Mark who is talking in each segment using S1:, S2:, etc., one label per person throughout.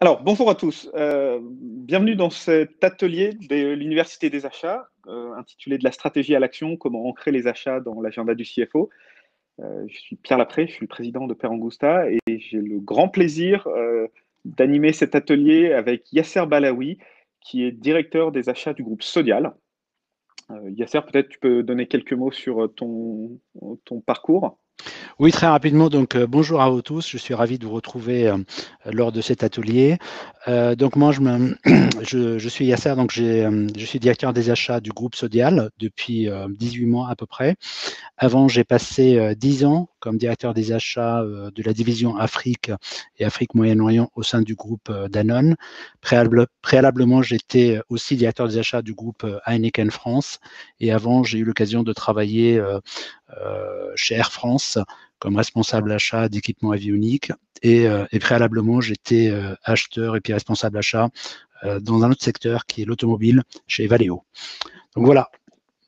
S1: Alors, bonjour à tous. Bienvenue dans cet atelier de l'Université des achats, intitulé De la stratégie à l'action, comment ancrer les achats dans l'agenda du CFO. Je suis Pierre Lapré, je suis le président de Père Angousta et j'ai le grand plaisir d'animer cet atelier avec Yasser Balaoui, qui est directeur des achats du groupe Sodial. Yasser, peut-être tu peux donner quelques mots sur ton parcours.
S2: Oui, très rapidement. Donc, bonjour à vous tous. Je suis ravi de vous retrouver lors de cet atelier. Donc, moi, je suis Yasser. Donc, je suis directeur des achats du groupe Sodial depuis 18 mois à peu près. Avant, j'ai passé 10 ans comme directeur des achats de la division Afrique et Afrique-Moyen-Orient au sein du groupe Danone. Préalablement, j'étais aussi directeur des achats du groupe Heineken France. Et avant, j'ai eu l'occasion de travailler chez Air France comme responsable achat d'équipements avioniques. Et préalablement, j'étais acheteur et puis responsable achat dans un autre secteur qui est l'automobile chez Valeo. Donc voilà.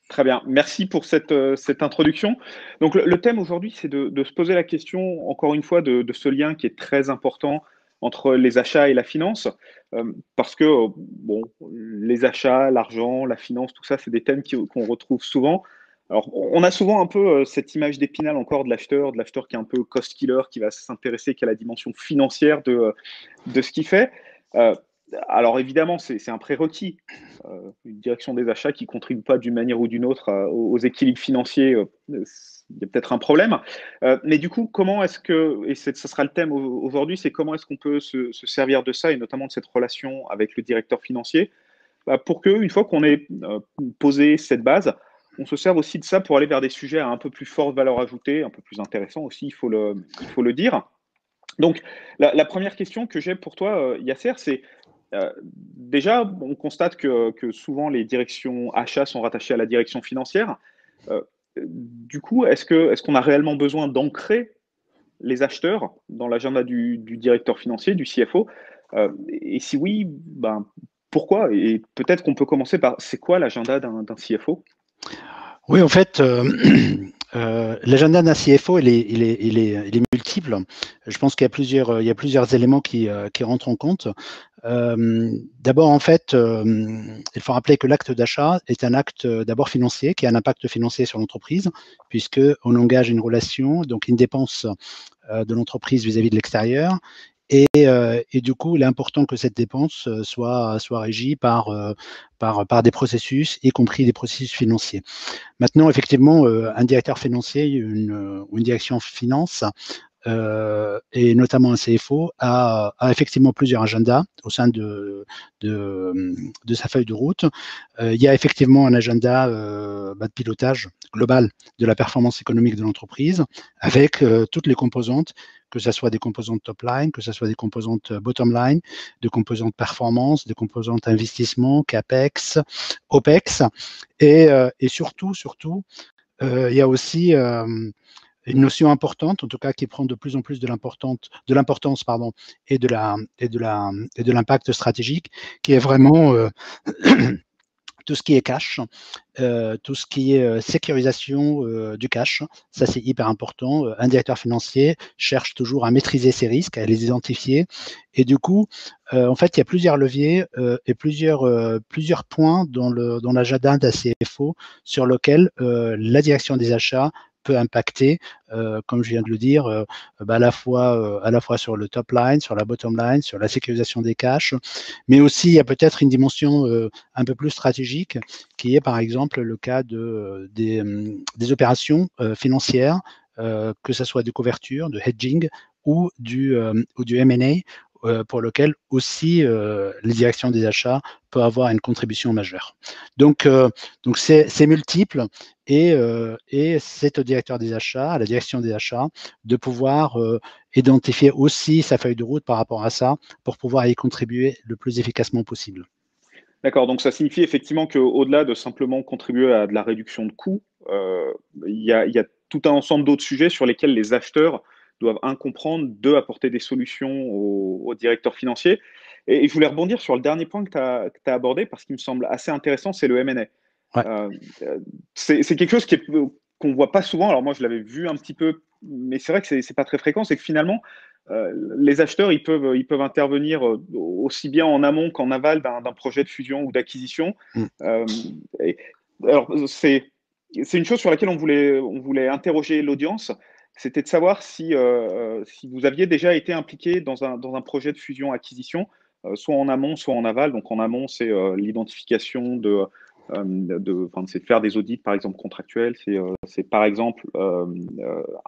S1: Très bien, merci pour cette introduction. Donc le thème aujourd'hui, c'est de se poser la question, encore une fois, de ce lien qui est très important entre les achats et la finance, parce que bon, les achats, l'argent, la finance, tout ça, c'est des thèmes qu'on retrouve souvent. Alors, on a souvent un peu cette image d'Épinal encore de l'acheteur qui est un peu cost killer, qui va s'intéresser qu'à la dimension financière de ce qu'il fait. Euh, alors évidemment, c'est un prérequis. Une direction des achats qui ne contribue pas d'une manière ou d'une autre aux équilibres financiers, il y a peut-être un problème. Mais du coup, comment est-ce que, et ce sera le thème aujourd'hui, c'est comment est-ce qu'on peut se servir de ça, et notamment de cette relation avec le directeur financier, pour qu'une fois qu'on ait posé cette base, on se serve aussi de ça pour aller vers des sujets à un peu plus forte valeur ajoutée, un peu plus intéressants aussi, il faut le dire. Donc, la première question que j'ai pour toi, Yasser, c'est déjà, on constate que souvent les directions achats sont rattachées à la direction financière. Du coup, est-ce qu'on a réellement besoin d'ancrer les acheteurs dans l'agenda du directeur financier, du CFO? Et si oui, ben, pourquoi? Et peut-être qu'on peut commencer par, c'est quoi l'agenda d'un CFO?
S2: Oui, en fait, l'agenda d'un CFO, il est multiple. Je pense qu'il y a plusieurs éléments qui rentrent en compte. D'abord, en fait, il faut rappeler que l'acte d'achat est un acte d'abord financier qui a un impact financier sur l'entreprise, puisqu'on engage une relation, donc une dépense de l'entreprise vis-à-vis de l'extérieur. Et du coup, il est important que cette dépense soit régie par des processus, y compris des processus financiers. Maintenant, effectivement, un directeur financier ou une direction finance et notamment un CFO a effectivement plusieurs agendas au sein de sa feuille de route. Il y a effectivement un agenda de pilotage global de la performance économique de l'entreprise avec toutes les composantes, que ce soit des composantes top line, que ce soit des composantes bottom line, des composantes performance, des composantes investissement, CAPEX, OPEX. Et surtout, il y a aussi une notion importante, en tout cas qui prend de plus en plus de l'importance, pardon, et de l'impact stratégique, qui est vraiment tout ce qui est cash, tout ce qui est sécurisation du cash. Ça, c'est hyper important. Un directeur financier cherche toujours à maîtriser ses risques, à les identifier. Et du coup, en fait, il y a plusieurs leviers et plusieurs points dans l'agenda d'un CFO sur lequel la direction des achats peut impacter, comme je viens de le dire, à la fois sur le top line, sur la bottom line, sur la sécurisation des cash, mais aussi il y a peut-être une dimension un peu plus stratégique qui est par exemple le cas des opérations financières, que ce soit de couverture, de hedging ou du M&A, pour lequel aussi les directions des achats peuvent avoir une contribution majeure. Donc c'est multiple et c'est au directeur des achats, à la direction des achats, de pouvoir identifier aussi sa feuille de route par rapport à ça pour pouvoir y contribuer le plus efficacement possible.
S1: D'accord, donc ça signifie effectivement qu'au-delà de simplement contribuer à de la réduction de coûts, il y a tout un ensemble d'autres sujets sur lesquels les acheteurs doivent, un, comprendre, deux, apporter des solutions aux directeurs financiers. Et je voulais rebondir sur le dernier point que tu as abordé, parce qu'il me semble assez intéressant, c'est le M&A.
S2: Ouais.
S1: C'est quelque chose qu'on ne voit pas souvent. Alors moi, je l'avais vu un petit peu, mais c'est vrai que c'est pas très fréquent. C'est que finalement, les acheteurs, ils peuvent intervenir aussi bien en amont qu'en aval d'un projet de fusion ou d'acquisition. Alors, c'est une chose sur laquelle on voulait interroger l'audience, c'était de savoir si vous aviez déjà été impliqué dans un projet de fusion-acquisition, soit en amont, soit en aval. Donc, en amont, c'est l'identification c'est de faire des audits, par exemple, contractuels. C'est par exemple,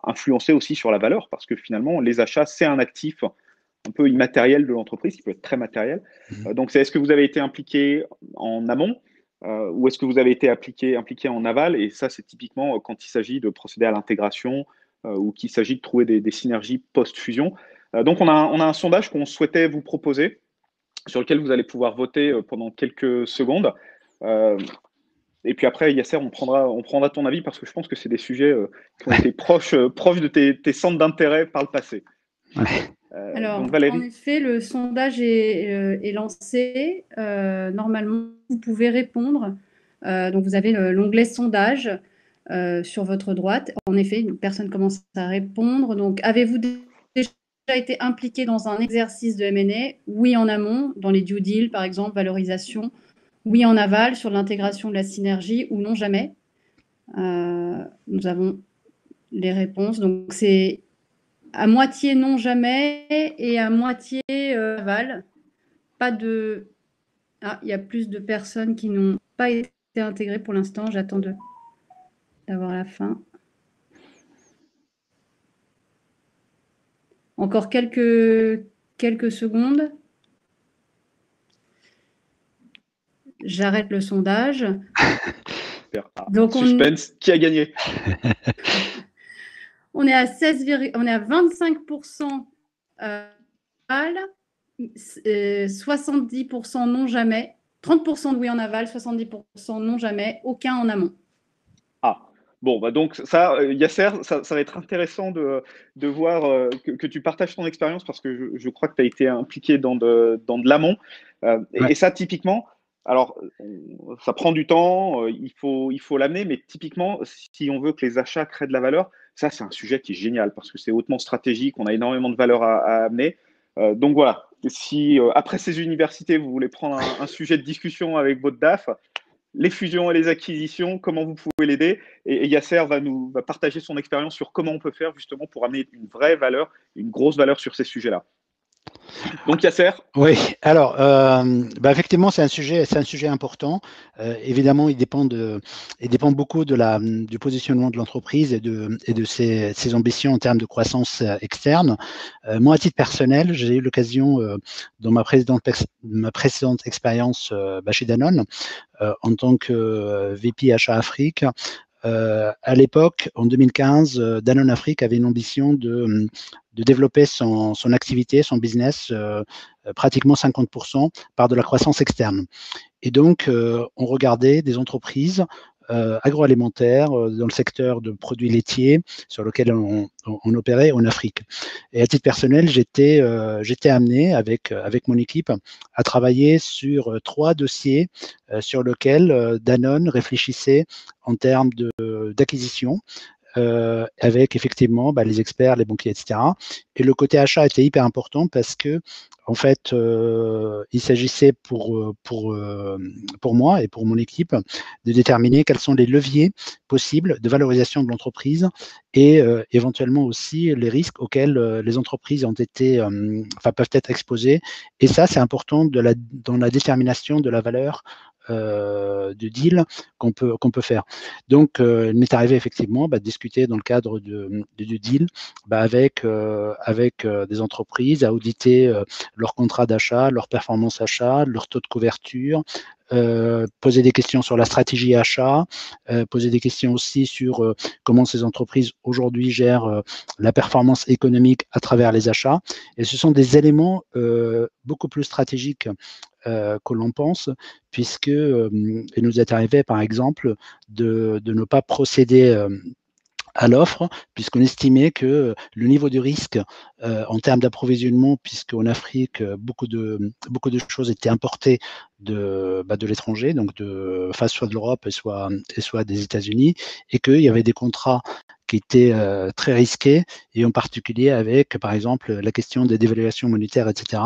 S1: influencer aussi sur la valeur, parce que finalement, les achats, c'est un actif un peu immatériel de l'entreprise, qui peut être très matériel. Donc, est-ce que vous avez été impliqué en amont ou est-ce que vous avez été impliqué en aval? Et ça, c'est typiquement quand il s'agit de procéder à l'intégration ou qu'il s'agit de trouver des synergies post-fusion. Donc, on a un sondage qu'on souhaitait vous proposer, sur lequel vous allez pouvoir voter pendant quelques secondes. Et puis après, Yasser, on prendra ton avis, parce que je pense que c'est des sujets qui ont été proches de tes centres d'intérêt par le passé.
S3: Alors,
S1: donc Valérie.
S3: en effet, le sondage est lancé. Normalement, vous pouvez répondre. Donc, vous avez l'onglet sondage sur votre droite. En effet, une personne commence à répondre. Donc, avez-vous déjà été impliqué dans un exercice de M&A? Oui, en amont, dans les due deals, par exemple, valorisation. Oui, en aval, sur l'intégration de la synergie, ou non, jamais. Nous avons les réponses. Donc, c'est à moitié non, jamais, et à moitié aval. Pas de... Ah, il y a plus de personnes qui n'ont pas été intégrées pour l'instant. J'attends d'avoir la fin. Encore quelques secondes. J'arrête le sondage.
S1: Donc suspense, qui a gagné?
S3: On est à 25% aval, 70% non jamais, 30% de oui en aval, 70% non jamais, aucun en amont.
S1: Ah, bon, bah donc ça, Yasser, ça va être intéressant de voir que tu partages ton expérience, parce que je crois que tu as été impliqué dans de l'amont. Et ça, typiquement, alors, ça prend du temps, il faut l'amener, mais typiquement, si on veut que les achats créent de la valeur, ça, c'est un sujet qui est génial, parce que c'est hautement stratégique, on a énormément de valeur à amener. Donc voilà, si après ces universités, vous voulez prendre un sujet de discussion avec votre DAF, les fusions et les acquisitions, comment vous pouvez l'aider, et Yasser va partager son expérience sur comment on peut faire justement pour amener une vraie valeur, une grosse valeur sur ces sujets-là. Donc Yasser.
S2: Oui, alors effectivement, c'est un sujet important. Évidemment, il dépend beaucoup du positionnement de l'entreprise et de ses ambitions en termes de croissance externe. Moi, à titre personnel, j'ai eu l'occasion dans ma précédente expérience chez Danone en tant que VP Achat Afrique. À l'époque, en 2015, Danone Afrique avait une ambition de développer son activité, son business, pratiquement 50% par de la croissance externe. Et donc, on regardait des entreprises agroalimentaires dans le secteur de produits laitiers sur lequel on opérait en Afrique. Et à titre personnel, j'étais amené avec mon équipe à travailler sur 3 dossiers sur lesquels Danone réfléchissait en termes d'acquisition. Avec effectivement les experts, les banquiers, etc. Et le côté achat était hyper important, parce que en fait, il s'agissait pour moi et pour mon équipe de déterminer quels sont les leviers possibles de valorisation de l'entreprise, et éventuellement aussi les risques auxquels les entreprises peuvent être exposées. Et ça, c'est important dans la détermination de la valeur de deal qu'on peut faire. Donc, il m'est arrivé effectivement de discuter dans le cadre de deal avec des entreprises, à auditer leur contrat d'achat, leur performance achat, leur taux de couverture, poser des questions sur la stratégie achat, poser des questions aussi sur comment ces entreprises aujourd'hui gèrent la performance économique à travers les achats. Et ce sont des éléments beaucoup plus stratégiques que l'on pense, puisque il nous est arrivé, par exemple, de ne pas procéder à l'offre, puisqu'on estimait que le niveau de risque en termes d'approvisionnement, puisqu'en Afrique, beaucoup de choses étaient importées de l'étranger, donc soit de l'Europe, soit des États-Unis, et qu'il y avait des contrats qui étaient très risqués, et en particulier avec, par exemple, la question des dévaluations monétaires, etc.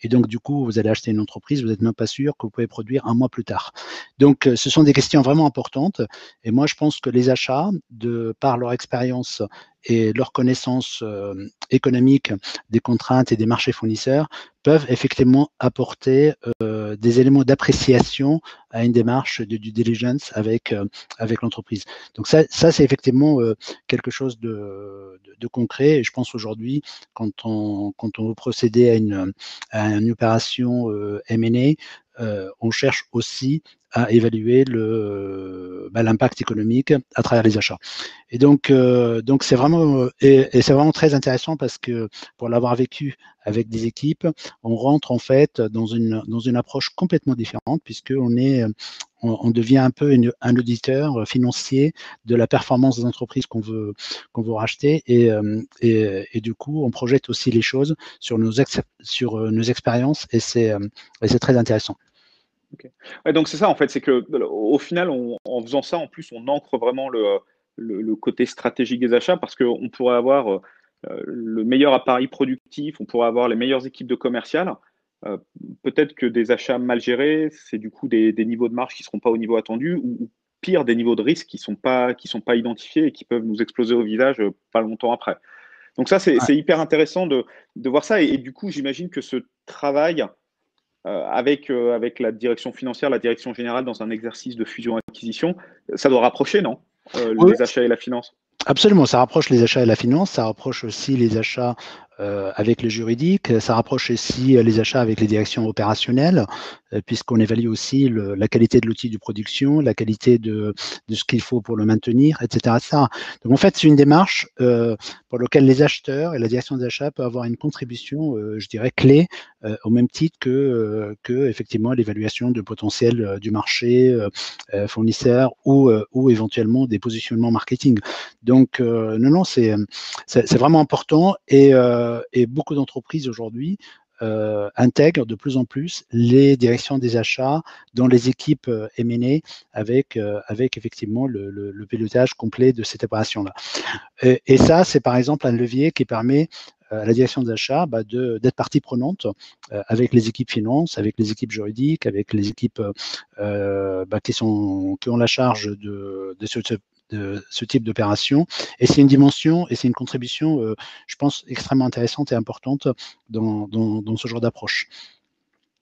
S2: Et donc, du coup, vous allez acheter une entreprise, vous n'êtes même pas sûr que vous pouvez produire un mois plus tard. Donc, ce sont des questions vraiment importantes. Et moi, je pense que les achats, par leur expérience et leur connaissance économique des contraintes et des marchés fournisseurs, peuvent effectivement apporter des éléments d'appréciation à une démarche de due diligence avec l'entreprise. Donc ça c'est effectivement quelque chose de concret. Et je pense aujourd'hui, quand on veut procéder à une opération M&A, on cherche aussi à évaluer l'impact économique à travers les achats. Et donc c'est vraiment c'est vraiment très intéressant, parce que pour l'avoir vécu avec des équipes, on rentre en fait dans une approche complètement différente, puisque on devient un peu un auditeur financier de la performance des entreprises qu'on veut racheter, et du coup on projette aussi les choses sur nos expériences, et c'est très intéressant.
S1: Okay. Ouais, donc c'est ça en fait, c'est que au final, en faisant ça, en plus, on ancre vraiment le côté stratégique des achats, parce qu'on pourrait avoir le meilleur appareil productif, on pourrait avoir les meilleures équipes de commercial. Peut-être que des achats mal gérés, c'est du coup des niveaux de marge qui ne seront pas au niveau attendu, ou pire, des niveaux de risque qui sont pas identifiés et qui peuvent nous exploser au visage pas longtemps après. Donc ça, c'est hyper intéressant de voir ça. Et du coup, j'imagine que ce travail avec la direction financière, la direction générale, dans un exercice de fusion-acquisition, ça doit rapprocher, non,
S2: Oui,
S1: les achats et la finance?
S2: absolument, ça rapproche les achats et la finance, ça rapproche aussi les achats avec le juridique, ça rapproche aussi les achats avec les directions opérationnelles, puisqu'on évalue aussi la qualité de l'outil de production, la qualité de ce qu'il faut pour le maintenir, etc. Donc en fait, c'est une démarche pour laquelle les acheteurs et la direction des achats peuvent avoir une contribution, je dirais, clé, au même titre que effectivement l'évaluation de potentiel du marché fournisseur, ou éventuellement des positionnements marketing. Donc non, c'est vraiment important, et beaucoup d'entreprises aujourd'hui intègrent de plus en plus les directions des achats dans les équipes M&A, avec effectivement le pilotage complet de cette opération-là. Et ça, c'est par exemple un levier qui permet à la direction des achats d'être partie prenante avec les équipes finances, avec les équipes juridiques, avec les équipes qui ont la charge de ce type d'opération. Et c'est une dimension et c'est une contribution, je pense, extrêmement intéressante et importante dans ce genre d'approche.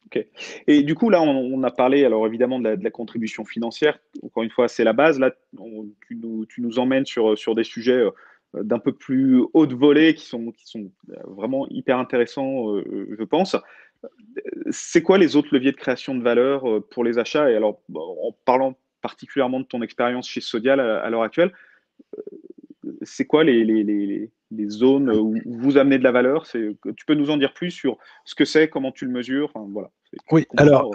S1: Ok. Et du coup, là, on a parlé, alors évidemment, de la contribution financière. Encore une fois, c'est la base. Là, tu nous emmènes sur des sujets d'un peu plus haute volée, qui sont vraiment hyper intéressants, je pense. C'est quoi les autres leviers de création de valeur pour les achats? Et alors, en parlant particulièrement de ton expérience chez Sodial à l'heure actuelle, c'est quoi les zones où vous amenez de la valeur? Tu peux nous en dire plus sur ce que c'est, comment tu le mesures? Enfin, voilà.
S2: Oui, alors,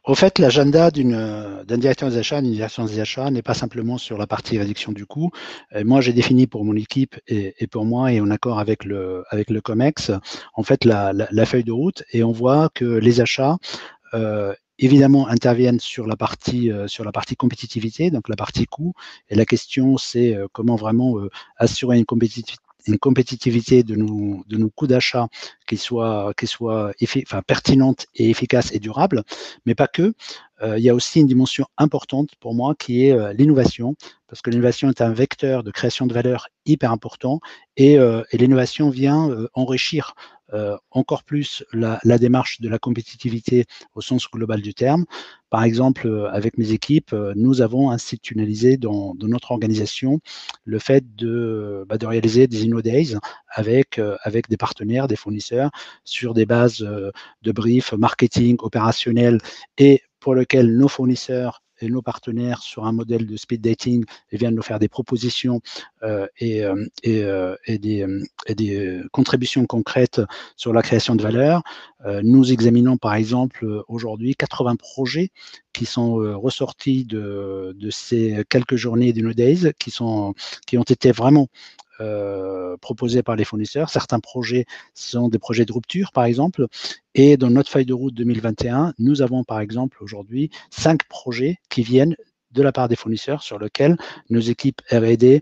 S2: au fait, l'agenda d'un directeur des achats, d'une direction des achats, n'est pas simplement sur la partie réduction du coût. Moi, j'ai défini pour mon équipe et pour moi, et en accord avec le COMEX, en fait, la feuille de route, et on voit que les achats, évidemment, interviennent sur la partie compétitivité, donc la partie coût. Et la question, c'est comment vraiment assurer une compétitivité de nos coûts d'achat qui soit pertinente et efficace et durable, mais pas que. Il y a aussi une dimension importante pour moi qui est l'innovation, parce que l'innovation est un vecteur de création de valeur hyper important, et l'innovation vient enrichir encore plus la démarche de la compétitivité au sens global du terme. Par exemple, avec mes équipes, nous avons institutionnalisé dans notre organisation le fait de réaliser des InnoDays avec des partenaires, des fournisseurs, sur des bases de briefs marketing, opérationnel, et pour lequel nos fournisseurs et nos partenaires, sur un modèle de speed dating, viennent nous faire des propositions et des contributions concrètes sur la création de valeur. Nous examinons par exemple aujourd'hui 80 projets qui sont ressortis de ces quelques journées d'InnoDays, qui ont été vraiment proposés par les fournisseurs. Certains projets sont des projets de rupture, par exemple. Et dans notre feuille de route 2021, nous avons par exemple aujourd'hui 5 projets qui viennent de la part des fournisseurs sur lequel nos équipes R&D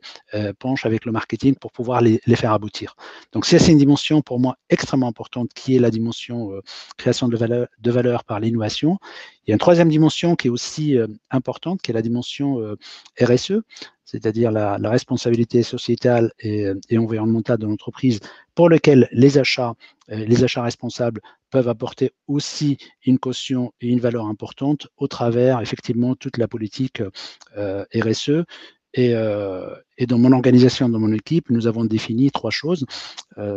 S2: penchent avec le marketing pour pouvoir les faire aboutir. Donc, c'est une dimension pour moi extrêmement importante qui est la dimension création de valeur par l'innovation. Il y a une troisième dimension qui est aussi importante, qui est la dimension RSE, c'est-à-dire la responsabilité sociétale et environnementale de l'entreprise, pour lequel les achats responsables peuvent apporter aussi une caution et une valeur importante au travers, effectivement, toute la politique RSE. Et dans mon organisation, dans mon équipe, nous avons défini 3 choses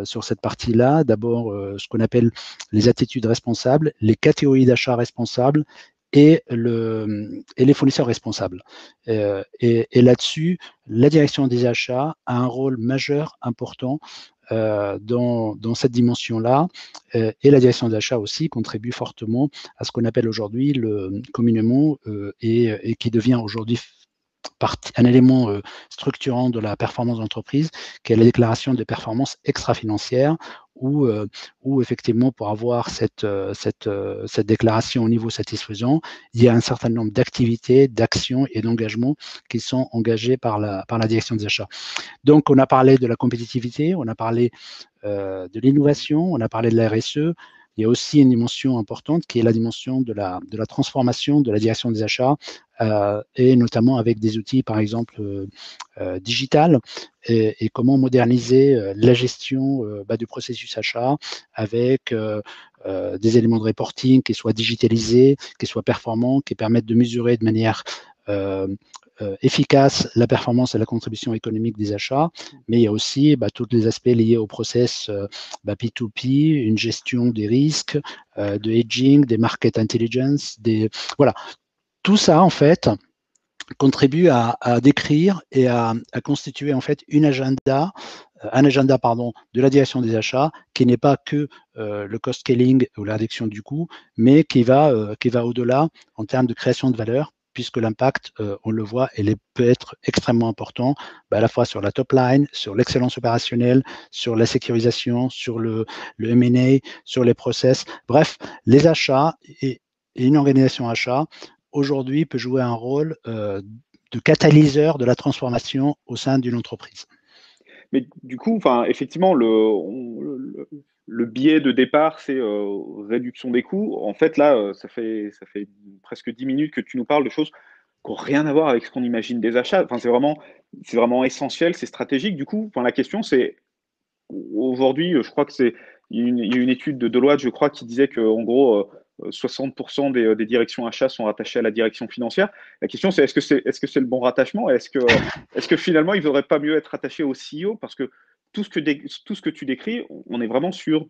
S2: sur cette partie-là. D'abord, ce qu'on appelle les attitudes responsables, les catégories d'achats responsables et les fournisseurs responsables. Et là-dessus, la direction des achats a un rôle majeur, important dans cette dimension-là, et la direction d'achat aussi contribue fortement à ce qu'on appelle aujourd'hui communément et qui devient aujourd'hui un élément structurant de la performance d'entreprise, qui est la déclaration de performance extra-financière, où effectivement, pour avoir cette déclaration au niveau satisfaisant, il y a un certain nombre d'activités, d'actions et d'engagements qui sont engagés par la direction des achats. Donc, on a parlé de la compétitivité, on a parlé de l'innovation, on a parlé de la RSE. Il y a aussi une dimension importante qui est la dimension de la transformation de la direction des achats, et notamment avec des outils, par exemple, digital, et comment moderniser la gestion du processus achat avec des éléments de reporting qui soient digitalisés, qui soient performants, qui permettent de mesurer de manière efficace la performance et la contribution économique des achats, mais il y a aussi tous les aspects liés au process P2P, une gestion des risques, de hedging, des market intelligence, voilà. Tout ça, en fait, contribue à décrire et à constituer, en fait, un agenda de la direction des achats qui n'est pas que le cost scaling ou la réduction du coût, mais qui va au-delà en termes de création de valeur, puisque l'impact, on le voit, peut être extrêmement important, à la fois sur la top line, sur l'excellence opérationnelle, sur la sécurisation, sur le M&A, sur les process. Bref, les achats et une organisation achat, aujourd'hui, peut jouer un rôle de catalyseur de la transformation au sein d'une entreprise.
S1: Mais du coup, effectivement, le biais de départ, c'est réduction des coûts. En fait, là, ça fait presque 10 minutes que tu nous parles de choses qui n'ont rien à voir avec ce qu'on imagine des achats. C'est vraiment essentiel, c'est stratégique. Du coup, la question, c'est aujourd'hui, je crois que il y a une étude de Deloitte, je crois, qui disait qu'en gros, 60% des directions achats sont rattachées à la direction financière. La question, c'est est-ce que c'est le bon rattachement? Est-ce que finalement, il ne vaudrait pas mieux être rattaché au CEO? Parce que tout ce que tu décris, on est vraiment sur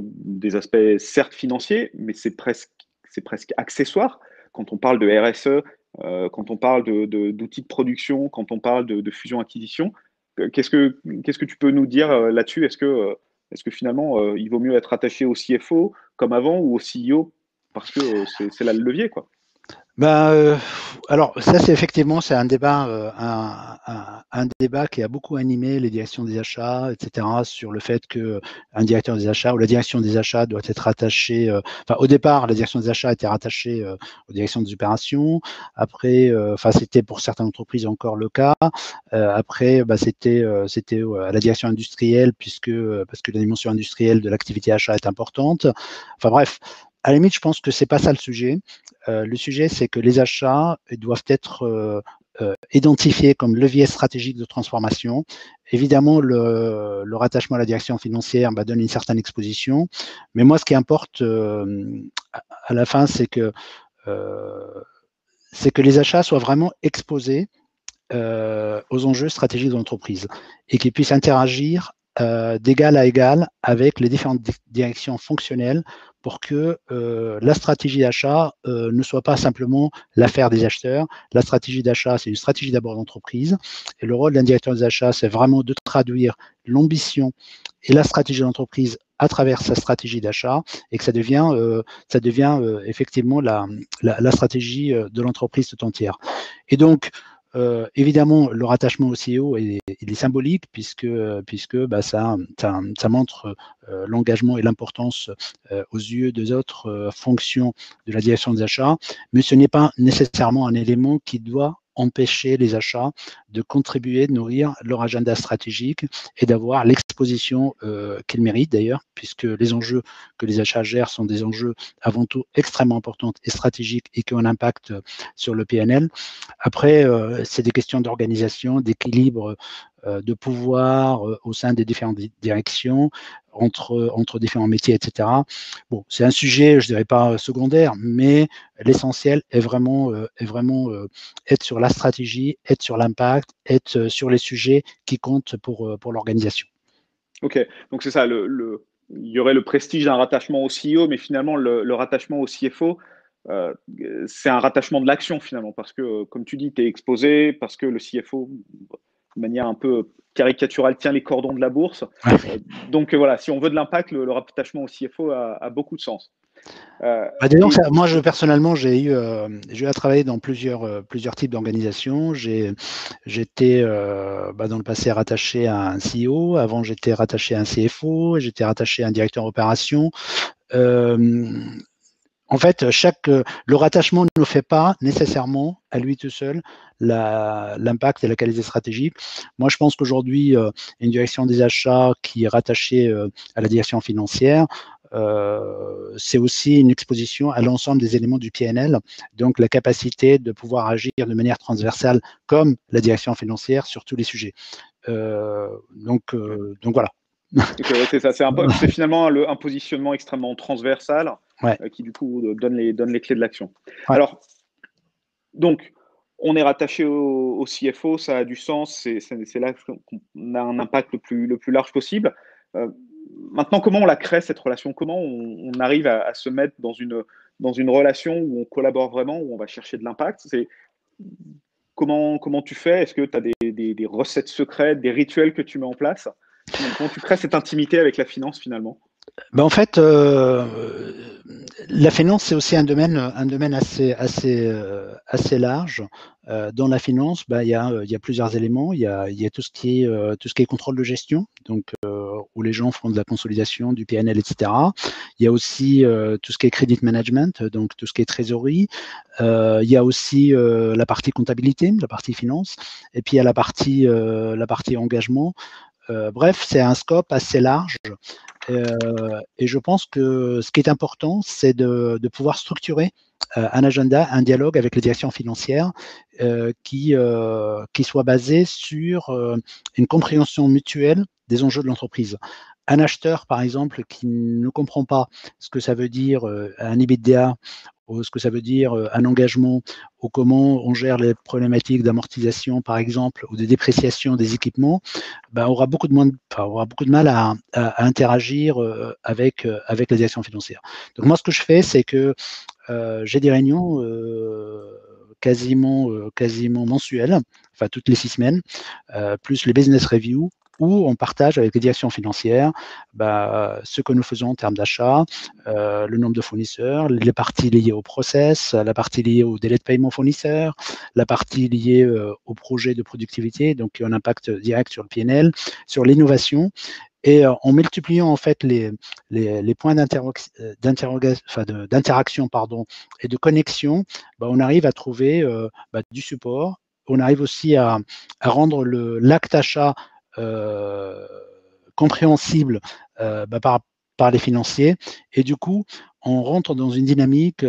S1: des aspects certes financiers, mais c'est presque accessoire. Quand on parle de RSE, quand on parle d'outils de production, quand on parle de fusion-acquisition, qu'est-ce que tu peux nous dire là-dessus? Est-ce que finalement, il vaut mieux être attaché au CFO comme avant ou au CEO parce que c'est là le levier, quoi?
S2: Alors ça, c'est un débat, un débat qui a beaucoup animé les directions des achats, etc., sur le fait qu'un directeur des achats ou la direction des achats doit être rattaché. Au départ, la direction des achats était rattachée aux directions des opérations. Après, c'était pour certaines entreprises encore le cas. Après, c'était à la direction industrielle parce que la dimension industrielle de l'activité achat est importante. Bref. À la limite, je pense que c'est pas ça le sujet. Le sujet, c'est que les achats doivent être identifiés comme levier stratégique de transformation. Évidemment, le rattachement à la direction financière donne une certaine exposition. Mais moi, ce qui importe à la fin, c'est que les achats soient vraiment exposés aux enjeux stratégiques de l'entreprise et qu'ils puissent interagir d'égal à égal avec les différentes directions fonctionnelles pour que la stratégie d'achat ne soit pas simplement l'affaire des acheteurs. La stratégie d'achat, c'est une stratégie d'abord d'entreprise. Et le rôle d'un directeur des achats, c'est vraiment de traduire l'ambition et la stratégie de l'entreprise à travers sa stratégie d'achat et que ça devient effectivement la stratégie de l'entreprise tout entière. Et donc, évidemment, le rattachement au CEO est il est symbolique puisque ça montre l'engagement et l'importance aux yeux des autres fonctions de la direction des achats, mais ce n'est pas nécessairement un élément qui doit empêcher les achats de contribuer, de nourrir leur agenda stratégique et d'avoir l'exposition qu'ils méritent d'ailleurs, puisque les enjeux que les achats gèrent sont des enjeux avant tout extrêmement importants et stratégiques et qui ont un impact sur le PNL. Après, c'est des questions d'organisation, d'équilibre de pouvoir au sein des différentes directions, entre différents métiers, etc. Bon, c'est un sujet, je dirais pas secondaire, mais l'essentiel est vraiment être sur la stratégie, être sur l'impact, être sur les sujets qui comptent pour l'organisation.
S1: Ok, donc c'est ça, il y aurait le prestige d'un rattachement au CEO, mais finalement le rattachement au CFO, c'est un rattachement de l'action finalement, parce que comme tu dis, tu es exposé, parce que le CFO, de manière un peu caricaturale, tient les cordons de la bourse. Donc voilà, si on veut de l'impact, le rattachement au CFO a beaucoup de sens.
S2: Disons que moi, personnellement, j'ai eu à travailler dans plusieurs types d'organisations. J'étais dans le passé rattaché à un CEO. Avant, j'étais rattaché à un CFO. J'étais rattaché à un directeur opération. En fait, le rattachement ne fait pas nécessairement à lui tout seul l'impact et la qualité stratégique. Moi, je pense qu'aujourd'hui, une direction des achats qui est rattachée à la direction financière, c'est aussi une exposition à l'ensemble des éléments du PNL, donc la capacité de pouvoir agir de manière transversale comme la direction financière sur tous les sujets. Donc voilà.
S1: Okay, ouais, c'est ça, c'est finalement un positionnement extrêmement transversal qui du coup donne les clés de l'action.
S2: Ouais.
S1: Alors, donc, on est rattaché au CFO, ça a du sens, c'est là qu'on a un impact le plus large possible. Maintenant, comment on la crée, cette relation? Comment on arrive à se mettre dans une relation où on collabore vraiment, où on va chercher de l'impact? Comment tu fais? Est-ce que tu as des recettes secrètes, des rituels que tu mets en place? Comment tu crées cette intimité avec la finance finalement?
S2: En fait, la finance, c'est aussi un domaine assez large. Dans la finance, il y a plusieurs éléments. Il y a tout ce qui est contrôle de gestion, donc où les gens font de la consolidation, du PNL, etc. Il y a aussi tout ce qui est credit management, donc tout ce qui est trésorerie. Il y a aussi la partie comptabilité, la partie finance, et puis il y a la partie engagement. Bref, c'est un scope assez large. Et je pense que ce qui est important, c'est de pouvoir structurer un agenda, un dialogue avec les directions financières qui soit basé sur une compréhension mutuelle des enjeux de l'entreprise. Un acheteur, par exemple, qui ne comprend pas ce que ça veut dire un EBITDA, ou ce que ça veut dire un engagement, ou comment on gère les problématiques d'amortisation, par exemple, ou de dépréciation des équipements, aura beaucoup de mal à interagir avec la direction financière. Donc moi, ce que je fais, c'est que j'ai des réunions quasiment mensuelles, enfin toutes les 6 semaines, plus les business reviews, où on partage avec les directions financières ce que nous faisons en termes d'achat, le nombre de fournisseurs, les parties liées au process, la partie liée au délai de paiement fournisseur, la partie liée au projet de productivité, donc qui a un impact direct sur le PNL, sur l'innovation. Et en multipliant en fait les points d'interaction et de connexion, on arrive à trouver du support. On arrive aussi à rendre l'acte achat compréhensible par les financiers. Et du coup, on rentre dans une dynamique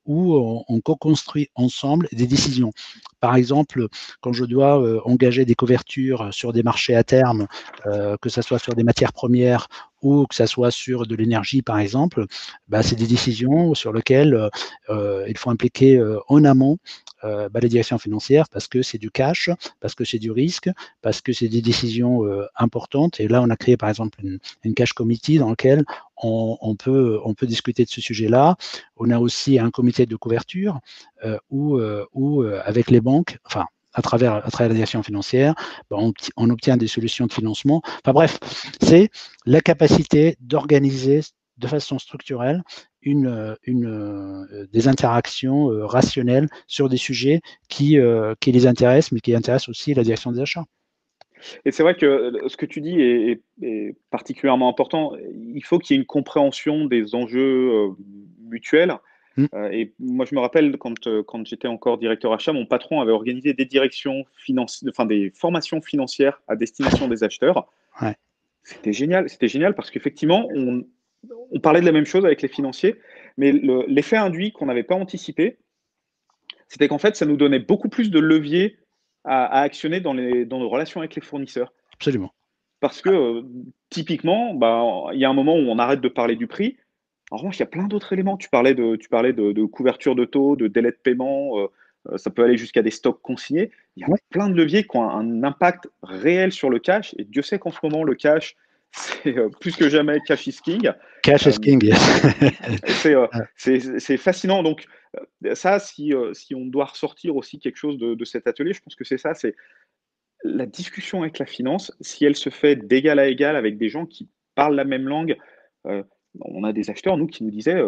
S2: où on co-construit ensemble des décisions. Par exemple, quand je dois engager des couvertures sur des marchés à terme, que ce soit sur des matières premières ou que ce soit sur de l'énergie, par exemple, c'est des décisions sur lesquelles il faut impliquer en amont les directions financières parce que c'est du cash, parce que c'est du risque, parce que c'est des décisions importantes. Et là, on a créé, par exemple, une cash committee dans laquelle on peut discuter de ce sujet-là. On a aussi un comité de couverture où avec les banques, enfin, à travers la direction financière, on obtient des solutions de financement. Enfin bref, c'est la capacité d'organiser de façon structurelle des interactions rationnelles sur des sujets qui les intéressent, mais qui intéressent aussi la direction des achats.
S1: Et c'est vrai que ce que tu dis est particulièrement important. Il faut qu'il y ait une compréhension des enjeux mutuels.
S2: Mm.
S1: Et moi, je me rappelle quand j'étais encore directeur achat, mon patron avait organisé des des formations financières à destination des acheteurs.
S2: Ouais.
S1: C'était génial parce qu'effectivement, on parlait de la même chose avec les financiers, mais l'effet induit qu'on n'avait pas anticipé, c'était qu'en fait, ça nous donnait beaucoup plus de leviers à actionner dans nos relations avec les fournisseurs.
S2: Absolument.
S1: Parce que typiquement, bah, il y a un moment où on arrête de parler du prix. En revanche, il y a plein d'autres éléments. Tu parlais de couverture de taux, de délai de paiement, ça peut aller jusqu'à des stocks consignés. Il y a
S2: Ouais.
S1: plein de leviers qui ont un impact réel sur le cash. Et Dieu sait qu'en ce moment, le cash, c'est plus que jamais cash is king.
S2: Cash is king.
S1: C'est fascinant. Donc, ça, si on doit ressortir aussi quelque chose de cet atelier, je pense que c'est ça, c'est la discussion avec la finance, si elle se fait d'égal à égal avec des gens qui parlent la même langue. On a des acheteurs, nous, qui nous disaient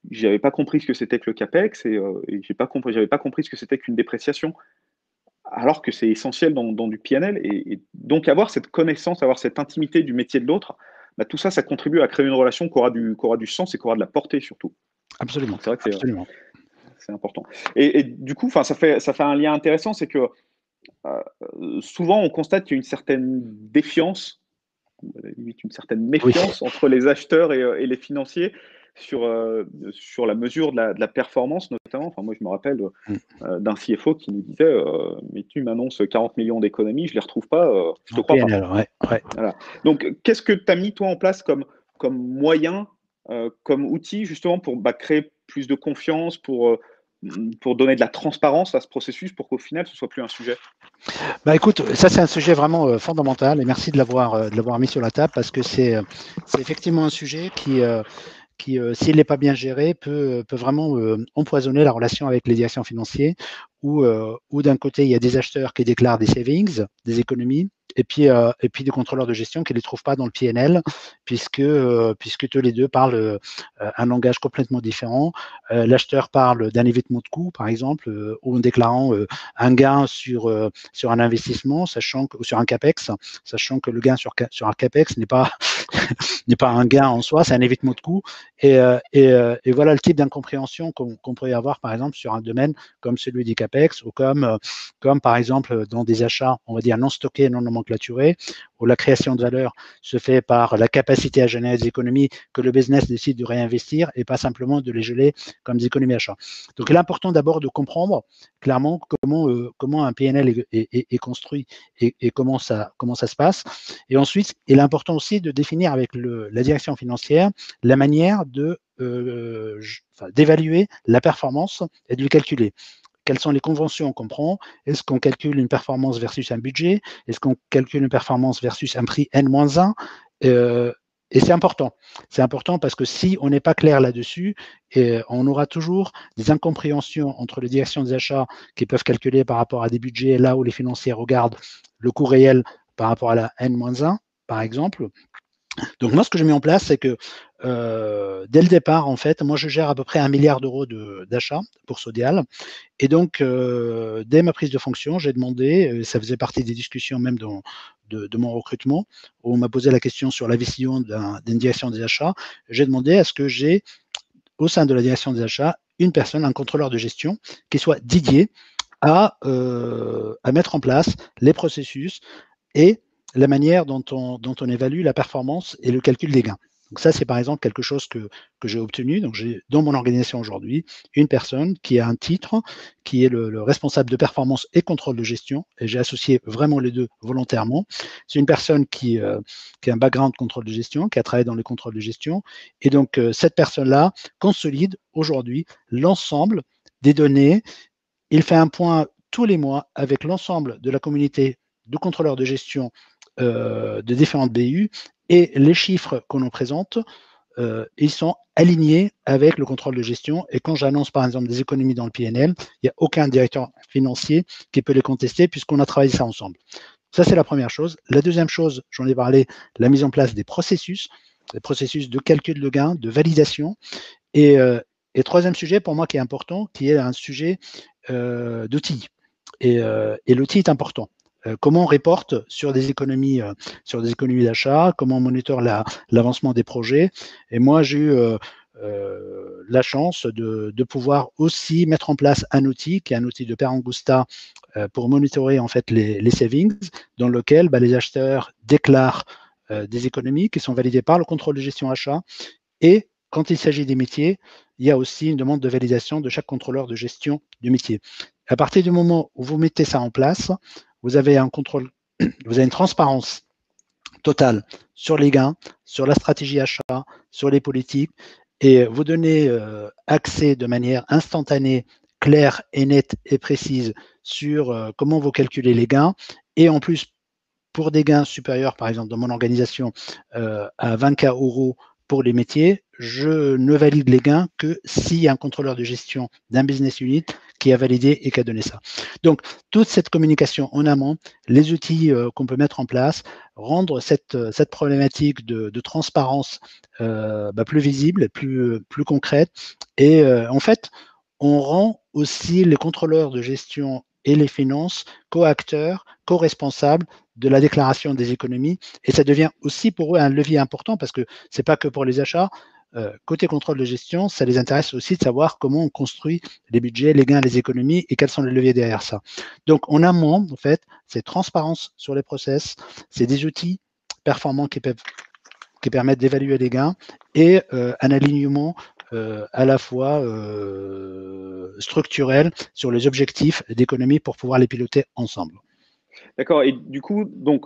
S1: j'avais pas compris ce que c'était que le CAPEX et j'avais pas compris ce que c'était qu'une dépréciation. Alors que c'est essentiel dans du PNL. Et donc, avoir cette connaissance, avoir cette intimité du métier de l'autre, bah, tout ça, ça contribue à créer une relation qui aura du sens et qui aura de la portée surtout.
S2: Absolument.
S1: C'est vrai que
S2: Absolument.
S1: c'est important. Et du coup, ça fait un lien intéressant, c'est que souvent, on constate qu'il y a une certaine défiance, limite une certaine méfiance entre les acheteurs et les financiers sur la mesure de la performance, notamment. Enfin, moi, je me rappelle d'un CFO qui nous disait mais tu m'annonces 40 millions d'économies, je ne les retrouve pas, je te crois
S2: PNL,
S1: pas.
S2: ouais.
S1: Voilà. Donc, qu'est-ce que tu as mis, toi, en place comme moyen, comme outil, justement, pour créer plus de confiance, pour donner de la transparence à ce processus, pour qu'au final, ce ne soit plus un sujet?
S2: Bah écoute, ça c'est un sujet vraiment fondamental et merci de l'avoir mis sur la table parce que c'est effectivement un sujet qui s'il n'est pas bien géré, peut vraiment empoisonner la relation avec les directions financières où d'un côté, il y a des acheteurs qui déclarent des savings, des économies, et puis des contrôleurs de gestion qui ne les trouvent pas dans le PNL, puisque tous les deux parlent un langage complètement différent. L'acheteur parle d'un évitement de coût, par exemple, ou en déclarant un gain sur un investissement, ou sur un CAPEX, sachant que le gain sur un CAPEX n'est pas un gain en soi, c'est un évitement de coût. Et voilà le type d'incompréhension qu'on pourrait avoir, par exemple, sur un domaine comme celui du CAPEX ou comme par exemple, dans des achats, on va dire, non stockés, non nomenclaturés, où la création de valeur se fait par la capacité à générer des économies que le business décide de réinvestir et pas simplement de les geler comme des économies achats. Donc, il est important d'abord de comprendre clairement comment un PNL est construit et comment ça se passe. Et ensuite, il est important aussi de définir avec la direction financière la manière d'évaluer la performance et de le calculer. Quelles sont les conventions qu'on prend? Est-ce qu'on calcule une performance versus un budget? Est-ce qu'on calcule une performance versus un prix N-1? Et c'est important. C'est important parce que si on n'est pas clair là-dessus, on aura toujours des incompréhensions entre les directions des achats qui peuvent calculer par rapport à des budgets, là où les financiers regardent le coût réel par rapport à la N-1, par exemple. Donc moi, ce que j'ai mis en place, c'est que dès le départ, en fait, moi, je gère à peu près 1 milliard d'euros d'achat pour Sodial. Et donc, dès ma prise de fonction, j'ai demandé, ça faisait partie des discussions même de mon recrutement, où on m'a posé la question sur la vision d'une direction des achats. J'ai demandé à ce que j'ai, au sein de la direction des achats, une personne, un contrôleur de gestion, qui soit dédié à mettre en place les processus et la manière dont on évalue la performance et le calcul des gains. Donc ça, c'est par exemple quelque chose que j'ai obtenu. Donc j'ai dans mon organisation aujourd'hui une personne qui a un titre, qui est le responsable de performance et contrôle de gestion, et j'ai associé vraiment les deux volontairement. C'est une personne qui a un background de contrôle de gestion, qui a travaillé dans les contrôles de gestion, et donc cette personne-là consolide aujourd'hui l'ensemble des données. Il fait un point tous les mois avec l'ensemble de la communauté de contrôleurs de gestion de différentes BU, et les chiffres qu'on en présente, ils sont alignés avec le contrôle de gestion. Et quand j'annonce par exemple des économies dans le PNL, il n'y a aucun directeur financier qui peut les contester puisqu'on a travaillé ça ensemble. Ça, c'est la première chose. La deuxième chose, j'en ai parlé, la mise en place des processus de calcul de gains, de validation. Et troisième sujet pour moi qui est important, qui est un sujet d'outils. Et l'outil est important. comment on reporte sur des économies d'achat, comment on monitore l'avancement des projets. Et moi, j'ai eu la chance de pouvoir aussi mettre en place un outil qui est un outil de Per Angusta pour monitorer en fait les savings, dans lequel les acheteurs déclarent des économies qui sont validées par le contrôle de gestion achat. Et quand il s'agit des métiers, il y a aussi une demande de validation de chaque contrôleur de gestion du métier. À partir du moment où vous mettez ça en place, vous avez un contrôle, vous avez une transparence totale sur les gains, sur la stratégie achat, sur les politiques, et vous donnez accès de manière instantanée, claire et nette et précise sur comment vous calculez les gains. Et en plus, pour des gains supérieurs, par exemple, dans mon organisation, à 20 000 € pour les métiers, je ne valide les gains que s'il y a un contrôleur de gestion d'un business unit qui a validé et qui a donné ça. Donc, toute cette communication en amont, les outils qu'on peut mettre en place, rendre cette problématique de transparence plus visible, plus concrète. Et en fait, on rend aussi les contrôleurs de gestion et les finances co-acteurs, co-responsables de la déclaration des économies. Et ça devient aussi pour eux un levier important parce que ce n'est pas que pour les achats. Côté contrôle de gestion, ça les intéresse aussi de savoir comment on construit les budgets, les gains, les économies et quels sont les leviers derrière ça. Donc, en amont, en fait, c'est transparence sur les process, c'est des outils performants qui permettent d'évaluer les gains et un alignement à la fois structurel sur les objectifs d'économie pour pouvoir les piloter ensemble.
S1: D'accord. Et du coup, donc,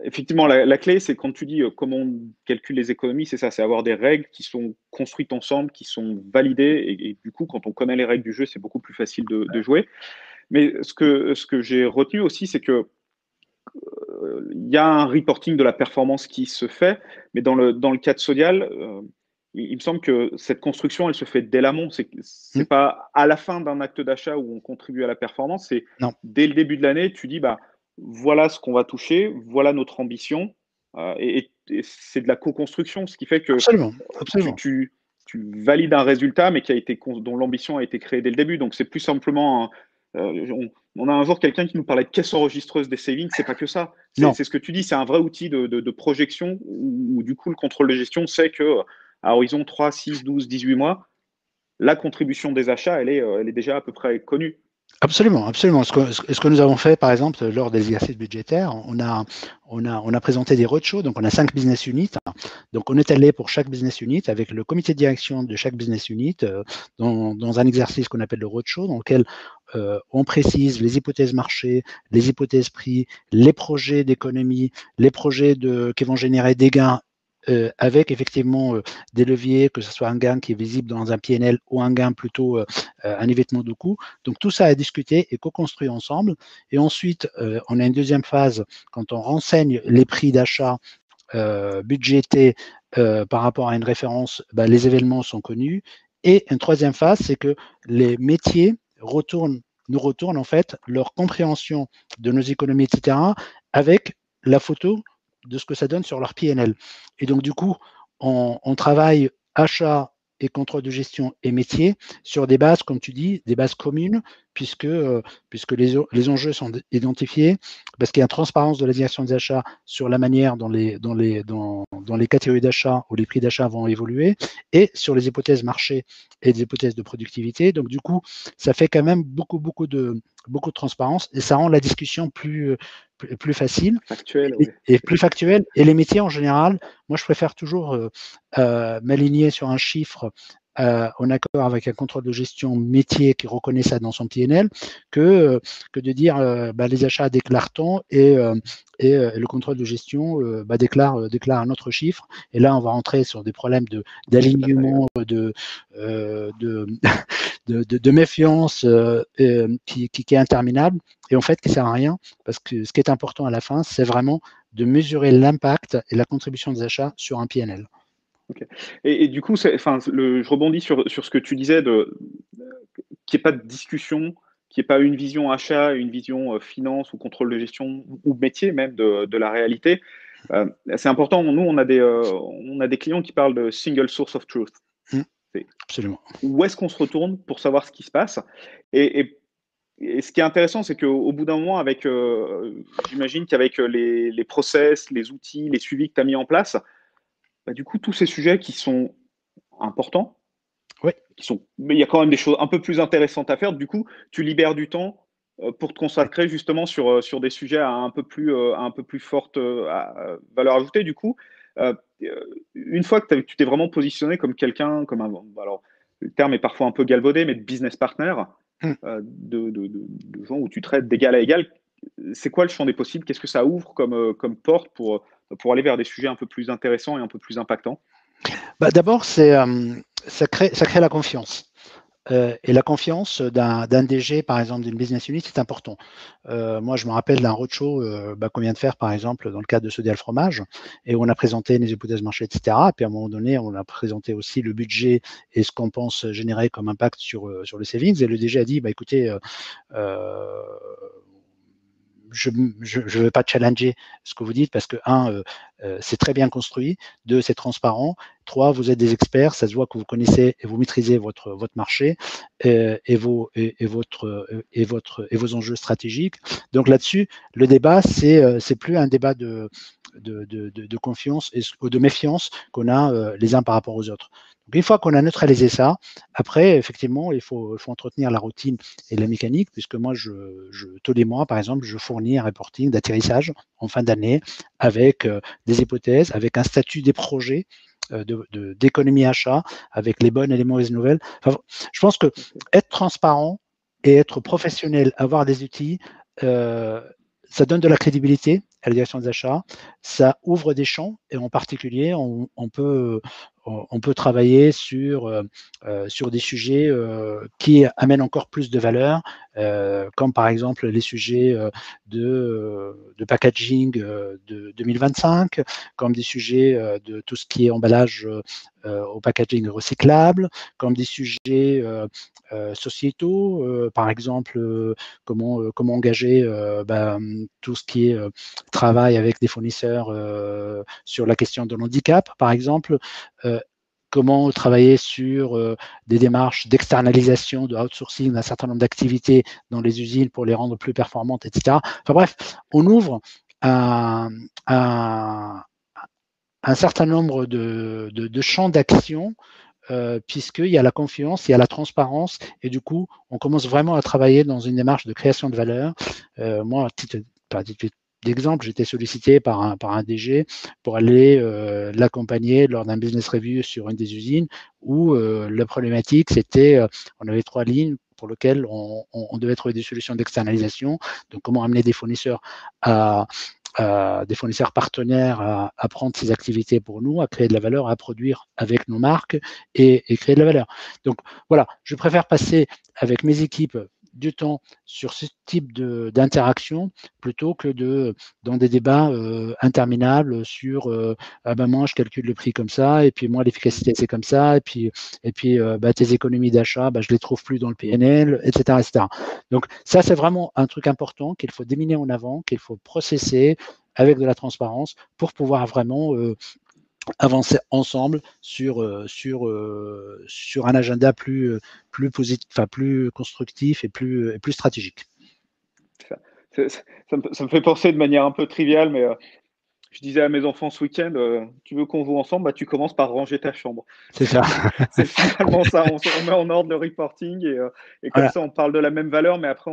S1: effectivement, la clé, c'est quand tu dis comment on calcule les économies, c'est ça, c'est avoir des règles qui sont construites ensemble, qui sont validées. Et du coup, quand on connaît les règles du jeu, c'est beaucoup plus facile de jouer. Mais ce que j'ai retenu aussi, c'est que il y a un reporting de la performance qui se fait, mais dans le cas de Sodial, il me semble que cette construction, elle se fait dès l'amont. C'est pas à la fin d'un acte d'achat où on contribue à la performance, c'est dès le début de l'année, tu dis, voilà ce qu'on va toucher, voilà notre ambition, et c'est de la co-construction, ce qui fait que
S2: absolument.
S1: Tu valides un résultat, mais dont l'ambition a été créée dès le début. Donc, c'est plus simplement on a un jour quelqu'un qui nous parlait de caisse enregistreuse des savings, c'est pas que ça. C'est ce que tu dis, c'est un vrai outil de projection où, du coup, le contrôle de gestion sait que à horizon 3, 6, 12, 18 mois, la contribution des achats, elle est déjà à peu près connue.
S2: Absolument, absolument. Ce que nous avons fait, par exemple, lors des exercices budgétaires, on a présenté des roadshows, donc on a 5 business units. Donc on est allé pour chaque business unit avec le comité de direction de chaque business unit dans un exercice qu'on appelle le roadshow, dans lequel on précise les hypothèses marché, les hypothèses prix, les projets d'économie, les projets qui vont générer des gains avec effectivement des leviers, que ce soit un gain qui est visible dans un PNL ou un gain plutôt un évitement de coût. Donc tout ça à discuter et co-construire ensemble. Et ensuite, on a une deuxième phase quand on renseigne les prix d'achat budgétés par rapport à une référence, les événements sont connus. Et une troisième phase, c'est que les métiers nous retournent en fait leur compréhension de nos économies, etc., avec la photo de ce que ça donne sur leur PNL. Et donc, du coup, on travaille achat et contrôle de gestion et métier sur des bases, comme tu dis, des bases communes, puisque les enjeux sont identifiés, parce qu'il y a une transparence de la direction des achats sur la manière dont les catégories d'achat ou les prix d'achat vont évoluer, et sur les hypothèses marché et les hypothèses de productivité. Donc, du coup, ça fait quand même beaucoup de transparence et ça rend la discussion plus facile et plus factuelle. Et les métiers en général, moi je préfère toujours m'aligner sur un chiffre en accord avec un contrôle de gestion métier qui reconnaît ça dans son PNL que de dire les achats déclarent tant et le contrôle de gestion déclare un autre chiffre. Et là, on va rentrer sur des problèmes d'alignement, de méfiance qui est interminable et en fait qui ne sert à rien parce que ce qui est important à la fin, c'est vraiment de mesurer l'impact et la contribution des achats sur un PNL.
S1: Okay. Et du coup, je rebondis sur ce que tu disais, qu'il n'y ait pas de discussion, qu'il n'y ait pas une vision achat, une vision finance ou contrôle de gestion ou métier même de la réalité. C'est important. Nous, on a des clients qui parlent de single source of truth.
S2: Absolument.
S1: Où est-ce qu'on se retourne pour savoir ce qui se passe? Et et ce qui est intéressant, c'est qu'au bout d'un moment, j'imagine qu'avec les process, les outils, les suivis que tu as mis en place, bah, du coup, tous ces sujets qui sont importants,
S2: Oui.
S1: mais il y a quand même des choses un peu plus intéressantes à faire. Du coup, tu libères du temps pour te consacrer justement sur des sujets à un peu plus forte valeur ajoutée. Du coup, euh, une fois que tu t'es vraiment positionné comme quelqu'un, alors le terme est parfois un peu galvaudé, mais de business partner, de gens où tu traites d'égal à égal, c'est quoi le champ des possibles? Qu'est-ce que ça ouvre comme porte pour aller vers des sujets un peu plus intéressants et un peu plus impactants?
S2: Bah, d'abord, ça crée la confiance. Et la confiance d'un DG, par exemple, d'une business unit, c'est important. Moi, je me rappelle d'un roadshow qu'on vient de faire, par exemple, dans le cadre de Sodial Fromage, et où on a présenté les hypothèses marché, etc. Et puis, à un moment donné, on a présenté aussi le budget et ce qu'on pense générer comme impact sur le savings. Et le DG a dit, bah, écoutez, je ne vais pas challenger ce que vous dites parce que, c'est très bien construit, 2, c'est transparent, 3, vous êtes des experts, ça se voit que vous connaissez et vous maîtrisez votre marché et vos enjeux stratégiques. Donc là-dessus, le débat, c'est plus un débat de confiance ou de méfiance qu'on a les uns par rapport aux autres. Donc une fois qu'on a neutralisé ça, après, effectivement, il faut entretenir la routine et la mécanique, puisque moi, tous les mois, par exemple, je fournis un reporting d'atterrissage en fin d'année avec des hypothèses, avec un statut des projets d'économie achat, avec les bonnes et les mauvaises nouvelles. Enfin, je pense que être transparent et être professionnel, avoir des outils, ça donne de la crédibilité à la direction des achats, ça ouvre des champs et en particulier, on peut travailler sur des sujets qui amènent encore plus de valeur, comme par exemple les sujets de packaging de 2025, comme des sujets de tout ce qui est emballage au packaging recyclable, comme des sujets sociétaux, par exemple comment engager tout ce qui est travail avec des fournisseurs sur la question de l'handicap, par exemple. Comment travailler sur des démarches d'externalisation, de outsourcing d'un certain nombre d'activités dans les usines pour les rendre plus performantes, etc. Enfin bref, on ouvre un certain nombre de champs d'action puisqu'il y a la confiance, il y a la transparence, et du coup, on commence vraiment à travailler dans une démarche de création de valeur. Moi, par titre d'exemple, j'étais sollicité par un DG pour aller l'accompagner lors d'un business review sur une des usines où la problématique, c'était, on avait 3 lignes pour lesquelles on devait trouver des solutions d'externalisation. Donc, comment amener des fournisseurs des fournisseurs partenaires à prendre ces activités pour nous, à créer de la valeur, à produire avec nos marques et créer de la valeur. Donc voilà, je préfère passer avec mes équipes du temps sur ce type d'interaction plutôt que dans des débats interminables sur ah ben moi je calcule le prix comme ça et puis moi l'efficacité c'est comme ça et puis tes économies d'achat je les trouve plus dans le PNL, etc., etc. Donc ça c'est vraiment un truc important qu'il faut déminer en avant, qu'il faut processer avec de la transparence pour pouvoir vraiment avancer ensemble sur un agenda positif, plus constructif et plus stratégique.
S1: Ça me fait penser de manière un peu triviale, mais je disais à mes enfants ce week-end, tu veux qu'on joue ensemble, tu commences par ranger ta chambre.
S2: C'est ça.
S1: C'est finalement ça, on met en ordre le reporting et comme
S2: voilà.
S1: ça on parle de la même valeur, mais après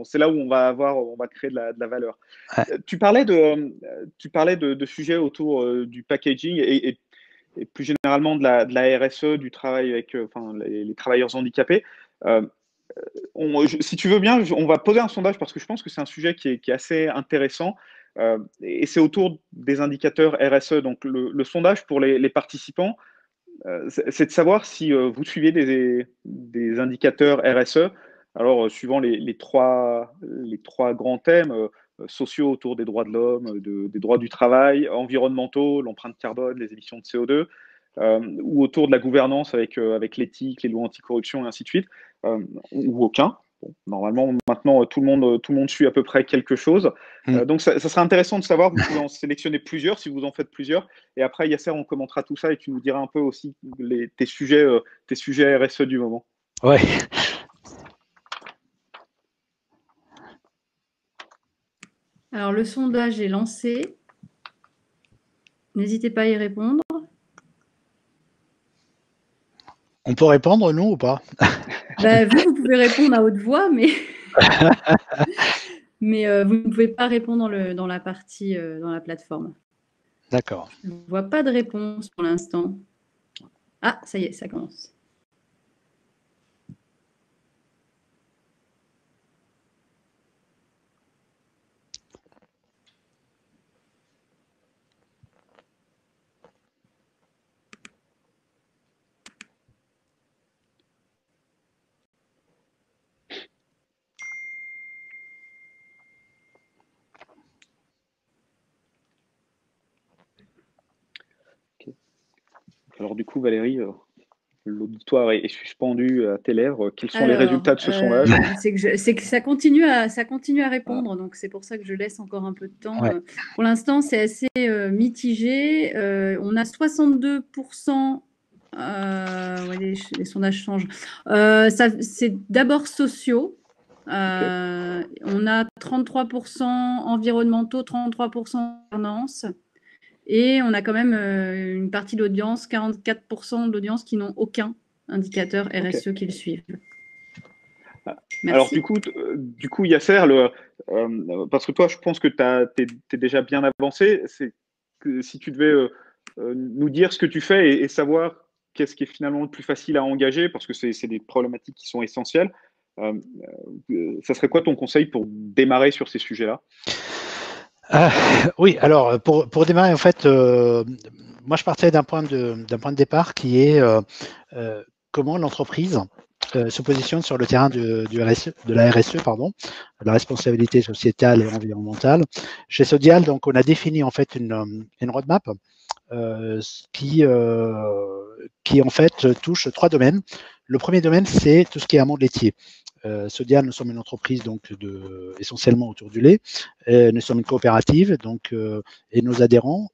S1: c'est là où on va créer de la valeur. Ouais. Tu parlais de sujets autour du packaging et plus généralement de la RSE, du travail avec les travailleurs handicapés. Si tu veux bien, on va poser un sondage parce que je pense que c'est un sujet qui est assez intéressant et c'est autour des indicateurs RSE. Donc le sondage pour les participants, c'est de savoir si vous suivez des indicateurs RSE. Alors, suivant les trois grands thèmes sociaux autour des droits de l'homme, des droits du travail, environnementaux, l'empreinte carbone, les émissions de CO2, ou autour de la gouvernance avec l'éthique, les lois anticorruption et ainsi de suite, ou aucun. Bon, normalement, maintenant, tout le monde suit à peu près quelque chose. Donc, ça serait intéressant de savoir, vous pouvez en sélectionner plusieurs si vous en faites plusieurs. Et après, Yasser, on commentera tout ça et tu nous diras un peu aussi tes sujets RSE du moment.
S2: Ouais.
S3: Alors, le sondage est lancé. N'hésitez pas à y répondre.
S2: On peut répondre, nous, ou pas?
S3: Vous pouvez répondre à haute voix, mais, mais vous ne pouvez pas répondre dans la partie, dans la plateforme.
S2: D'accord.
S3: Je ne vois pas de réponse pour l'instant. Ah, ça y est, ça commence.
S1: Alors du coup, Valérie, l'auditoire est suspendu à tes lèvres. Quels sont les résultats de ce sondage?
S3: C'est que ça continue à répondre, donc c'est pour ça que je laisse encore un peu de temps.
S2: Ouais.
S3: Pour l'instant, c'est assez mitigé. On a 62%. Les sondages changent. C'est d'abord sociaux. On a 33% environnementaux, 33% gouvernance. Et on a quand même une partie de l'audience, 44% de l'audience qui n'ont aucun indicateur RSE qui le suivent. Merci.
S1: Alors du coup Yasser, parce que toi, je pense que tu es déjà bien avancé. C'est que si tu devais nous dire ce que tu fais et savoir qu'est-ce qui est finalement le plus facile à engager, parce que c'est des problématiques qui sont essentielles, ça serait quoi ton conseil pour démarrer sur ces sujets-là?
S2: Oui, alors pour démarrer, en fait, moi je partais d'un point de départ qui est comment l'entreprise se positionne sur le terrain de la RSE, pardon, la responsabilité sociétale et environnementale. Chez Sodial, donc on a défini en fait une roadmap qui en fait touche 3 domaines. Le premier domaine, c'est tout ce qui est amont laitier. Sodial, nous sommes une entreprise donc essentiellement autour du lait. Nous sommes une coopérative, donc, et nos adhérents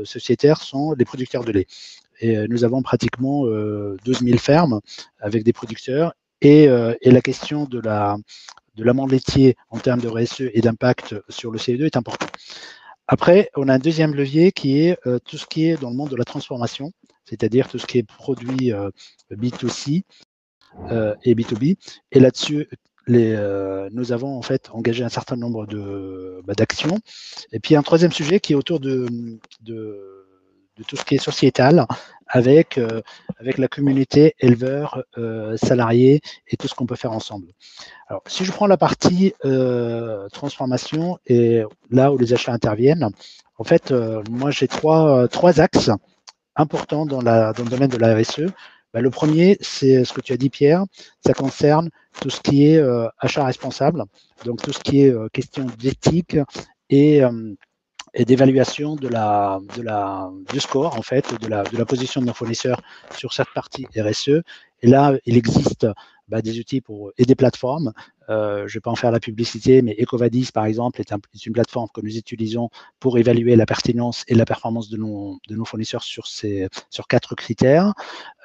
S2: sociétaires sont les producteurs de lait. Et nous avons pratiquement 12 000 fermes avec des producteurs. Et la question de l'amont laitier en termes de RSE et d'impact sur le CO2 est importante. Après, on a un deuxième levier qui est tout ce qui est dans le monde de la transformation, c'est-à-dire tout ce qui est produit B2C et B2B. Et là-dessus, nous avons en fait engagé un certain nombre d'actions. Et puis un troisième sujet qui est autour de tout ce qui est sociétal, avec la communauté éleveurs, salariés et tout ce qu'on peut faire ensemble. Alors, si je prends la partie transformation et là où les achats interviennent, en fait, moi j'ai trois axes importants dans le domaine de la RSE. Le premier, c'est ce que tu as dit, Pierre, ça concerne tout ce qui est achat responsable, donc tout ce qui est question d'éthique et d'évaluation du score, en fait, de la position de nos fournisseurs sur cette partie RSE. Et là, il existe des outils et des plateformes. Je ne vais pas en faire la publicité, mais EcoVadis, par exemple, est une plateforme que nous utilisons pour évaluer la pertinence et la performance de nos fournisseurs sur 4 critères.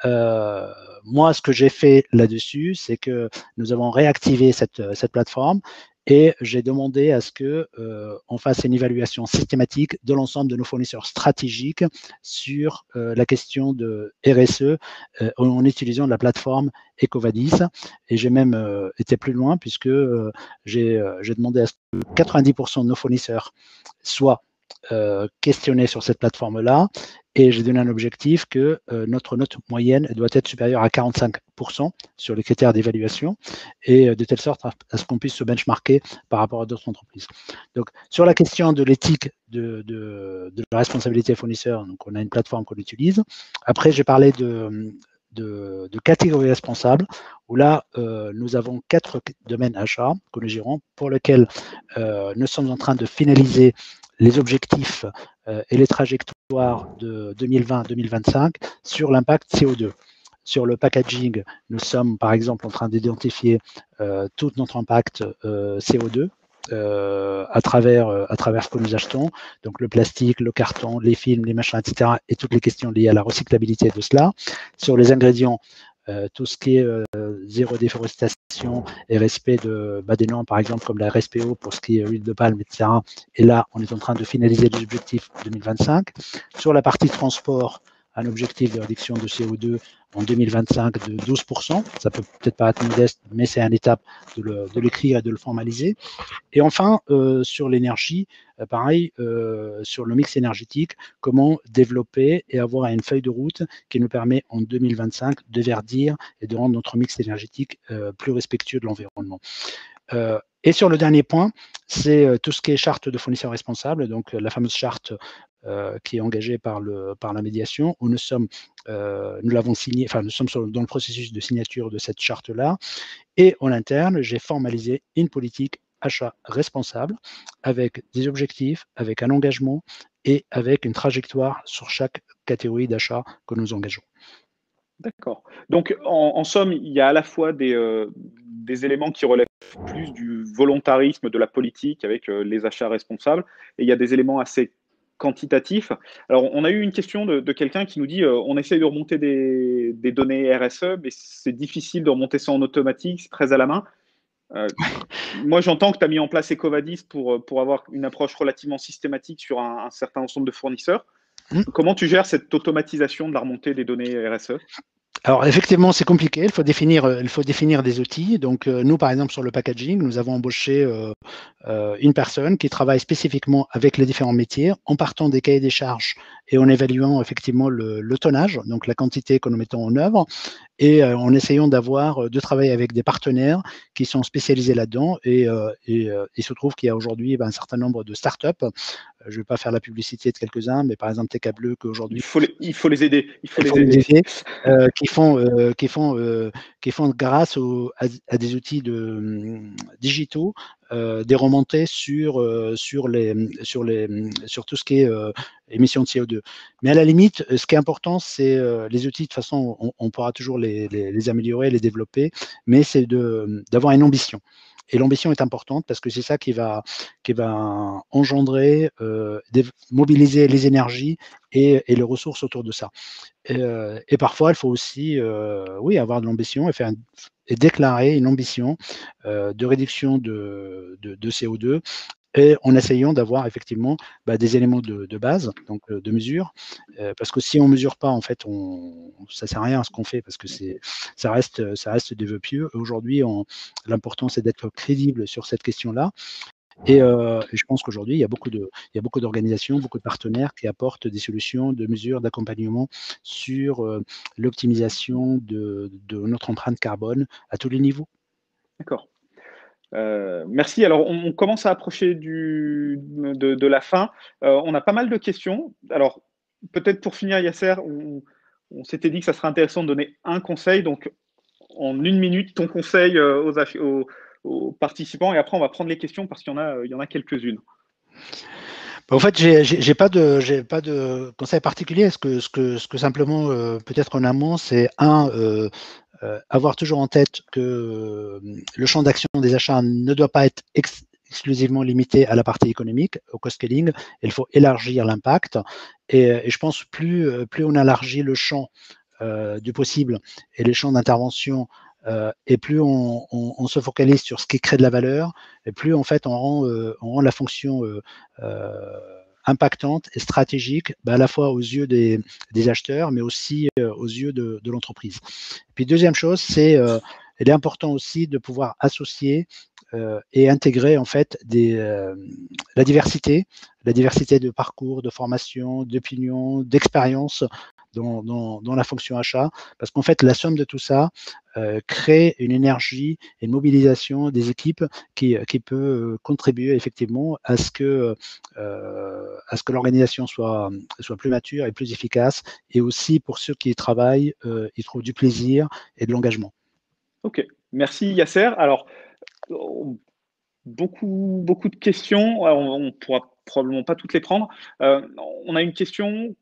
S2: Moi, ce que j'ai fait là-dessus, c'est que nous avons réactivé cette plateforme et j'ai demandé à ce qu'on fasse une évaluation systématique de l'ensemble de nos fournisseurs stratégiques sur la question de RSE en utilisant la plateforme EcoVadis. Et j'ai même été plus loin puisque j'ai demandé à ce que 90% de nos fournisseurs soient questionnés sur cette plateforme-là. Et j'ai donné un objectif que notre note moyenne doit être supérieure à 45% sur les critères d'évaluation, et de telle sorte à ce qu'on puisse se benchmarker par rapport à d'autres entreprises. Donc, sur la question de l'éthique de la responsabilité fournisseur, donc on a une plateforme qu'on utilise. Après, j'ai parlé de catégories responsables, où là, nous avons 4 domaines achats que nous gérons, pour lesquels nous sommes en train de finaliser les objectifs et les trajectoires de 2020-2025 sur l'impact CO2. Sur le packaging, nous sommes par exemple en train d'identifier tout notre impact CO2 à travers ce que nous achetons, donc le plastique, le carton, les films, les machins, etc., et toutes les questions liées à la recyclabilité de cela. Sur les ingrédients, tout ce qui est zéro déforestation, certification et respect des normes, par exemple, comme la RSPO pour ce qui est huile de palme, etc. Et là, on est en train de finaliser les objectifs 2025. Sur la partie transport, un objectif de réduction de CO2 en 2025 de 12%. Ça peut peut-être pas être modeste, mais c'est une étape de l'écrire et de le formaliser. Et enfin, sur l'énergie, pareil, sur le mix énergétique, comment développer et avoir une feuille de route qui nous permet en 2025 de verdir et de rendre notre mix énergétique plus respectueux de l'environnement. Et sur le dernier point, c'est tout ce qui est charte de fournisseurs responsables, donc la fameuse charte qui est engagée par la médiation, où nous l'avons signé, enfin nous sommes dans le processus de signature de cette charte-là. Et en interne, j'ai formalisé une politique achat responsable avec des objectifs, avec un engagement et avec une trajectoire sur chaque catégorie d'achat que nous engageons.
S1: D'accord. Donc, en somme, il y a à la fois des éléments qui relèvent plus du volontarisme de la politique avec les achats responsables, et il y a des éléments assez quantitatifs. Alors, on a eu une question de quelqu'un qui nous dit on essaye de remonter des données RSE, mais c'est difficile de remonter ça en automatique, c'est très à la main. Moi, j'entends que tu as mis en place Ecovadis pour avoir une approche relativement systématique sur un certain ensemble de fournisseurs. Comment tu gères cette automatisation de la remontée des données RSE?
S2: Alors effectivement, c'est compliqué. Il faut définir des outils. Donc nous, par exemple, sur le packaging, nous avons embauché une personne qui travaille spécifiquement avec les différents métiers, en partant des cahiers des charges et en évaluant effectivement le tonnage, donc la quantité que nous mettons en œuvre, et en essayant de travailler avec des partenaires qui sont spécialisés là-dedans. Et il se trouve qu'il y a aujourd'hui un certain nombre de startups. Je ne vais pas faire la publicité de quelques-uns, mais par exemple TK Bleu, qu'aujourd'hui
S1: il faut les aider.
S2: qui font grâce à des outils digitaux des remontées sur tout ce qui est émissions de CO2. Mais à la limite, ce qui est important, c'est les outils. De toute façon, on pourra toujours les améliorer, les développer, mais c'est d'avoir une ambition. Et l'ambition est importante parce que c'est ça qui va engendrer, mobiliser les énergies et les ressources autour de ça. Et parfois, il faut aussi avoir de l'ambition et déclarer une ambition de réduction de CO2 et en essayant d'avoir effectivement des éléments de base, donc de mesure, parce que si on ne mesure pas, en fait, ça ne sert à rien à ce qu'on fait, parce que ça reste des vœux pieux. Aujourd'hui, l'important, c'est d'être crédible sur cette question-là. Et je pense qu'aujourd'hui, il y a beaucoup d'organisations, beaucoup de partenaires qui apportent des solutions de mesure, d'accompagnement sur l'optimisation de notre empreinte carbone à tous les niveaux.
S1: D'accord. Merci. Alors, on commence à approcher de la fin. On a pas mal de questions. Alors, peut-être pour finir, Yasser, on s'était dit que ça serait intéressant de donner un conseil. Donc, en 1 minute, ton conseil aux participants. Et après, on va prendre les questions parce qu'il y en a quelques-unes.
S2: En fait, j'ai pas de conseil particulier. Ce que simplement, peut-être en amont, c'est avoir toujours en tête que le champ d'action des achats ne doit pas être exclusivement limité à la partie économique, au cost-scaling. Il faut élargir l'impact. Et je pense plus on élargit le champ du possible et les champs d'intervention, et plus on se focalise sur ce qui crée de la valeur, et plus en fait on rend la fonction impactante et stratégique, à la fois aux yeux des acheteurs, mais aussi aux yeux de l'entreprise. Puis deuxième chose, il est important aussi de pouvoir associer et intégrer en fait la diversité de parcours, de formation, d'opinions, d'expériences dans la fonction achat, parce qu'en fait, la somme de tout ça crée une énergie et une mobilisation des équipes qui peut contribuer effectivement à ce que l'organisation soit plus mature et plus efficace, et aussi pour ceux qui y travaillent, ils trouvent du plaisir et de l'engagement.
S1: Ok, merci Yasser. Alors, beaucoup de questions. On ne pourra probablement pas toutes les prendre. On a une question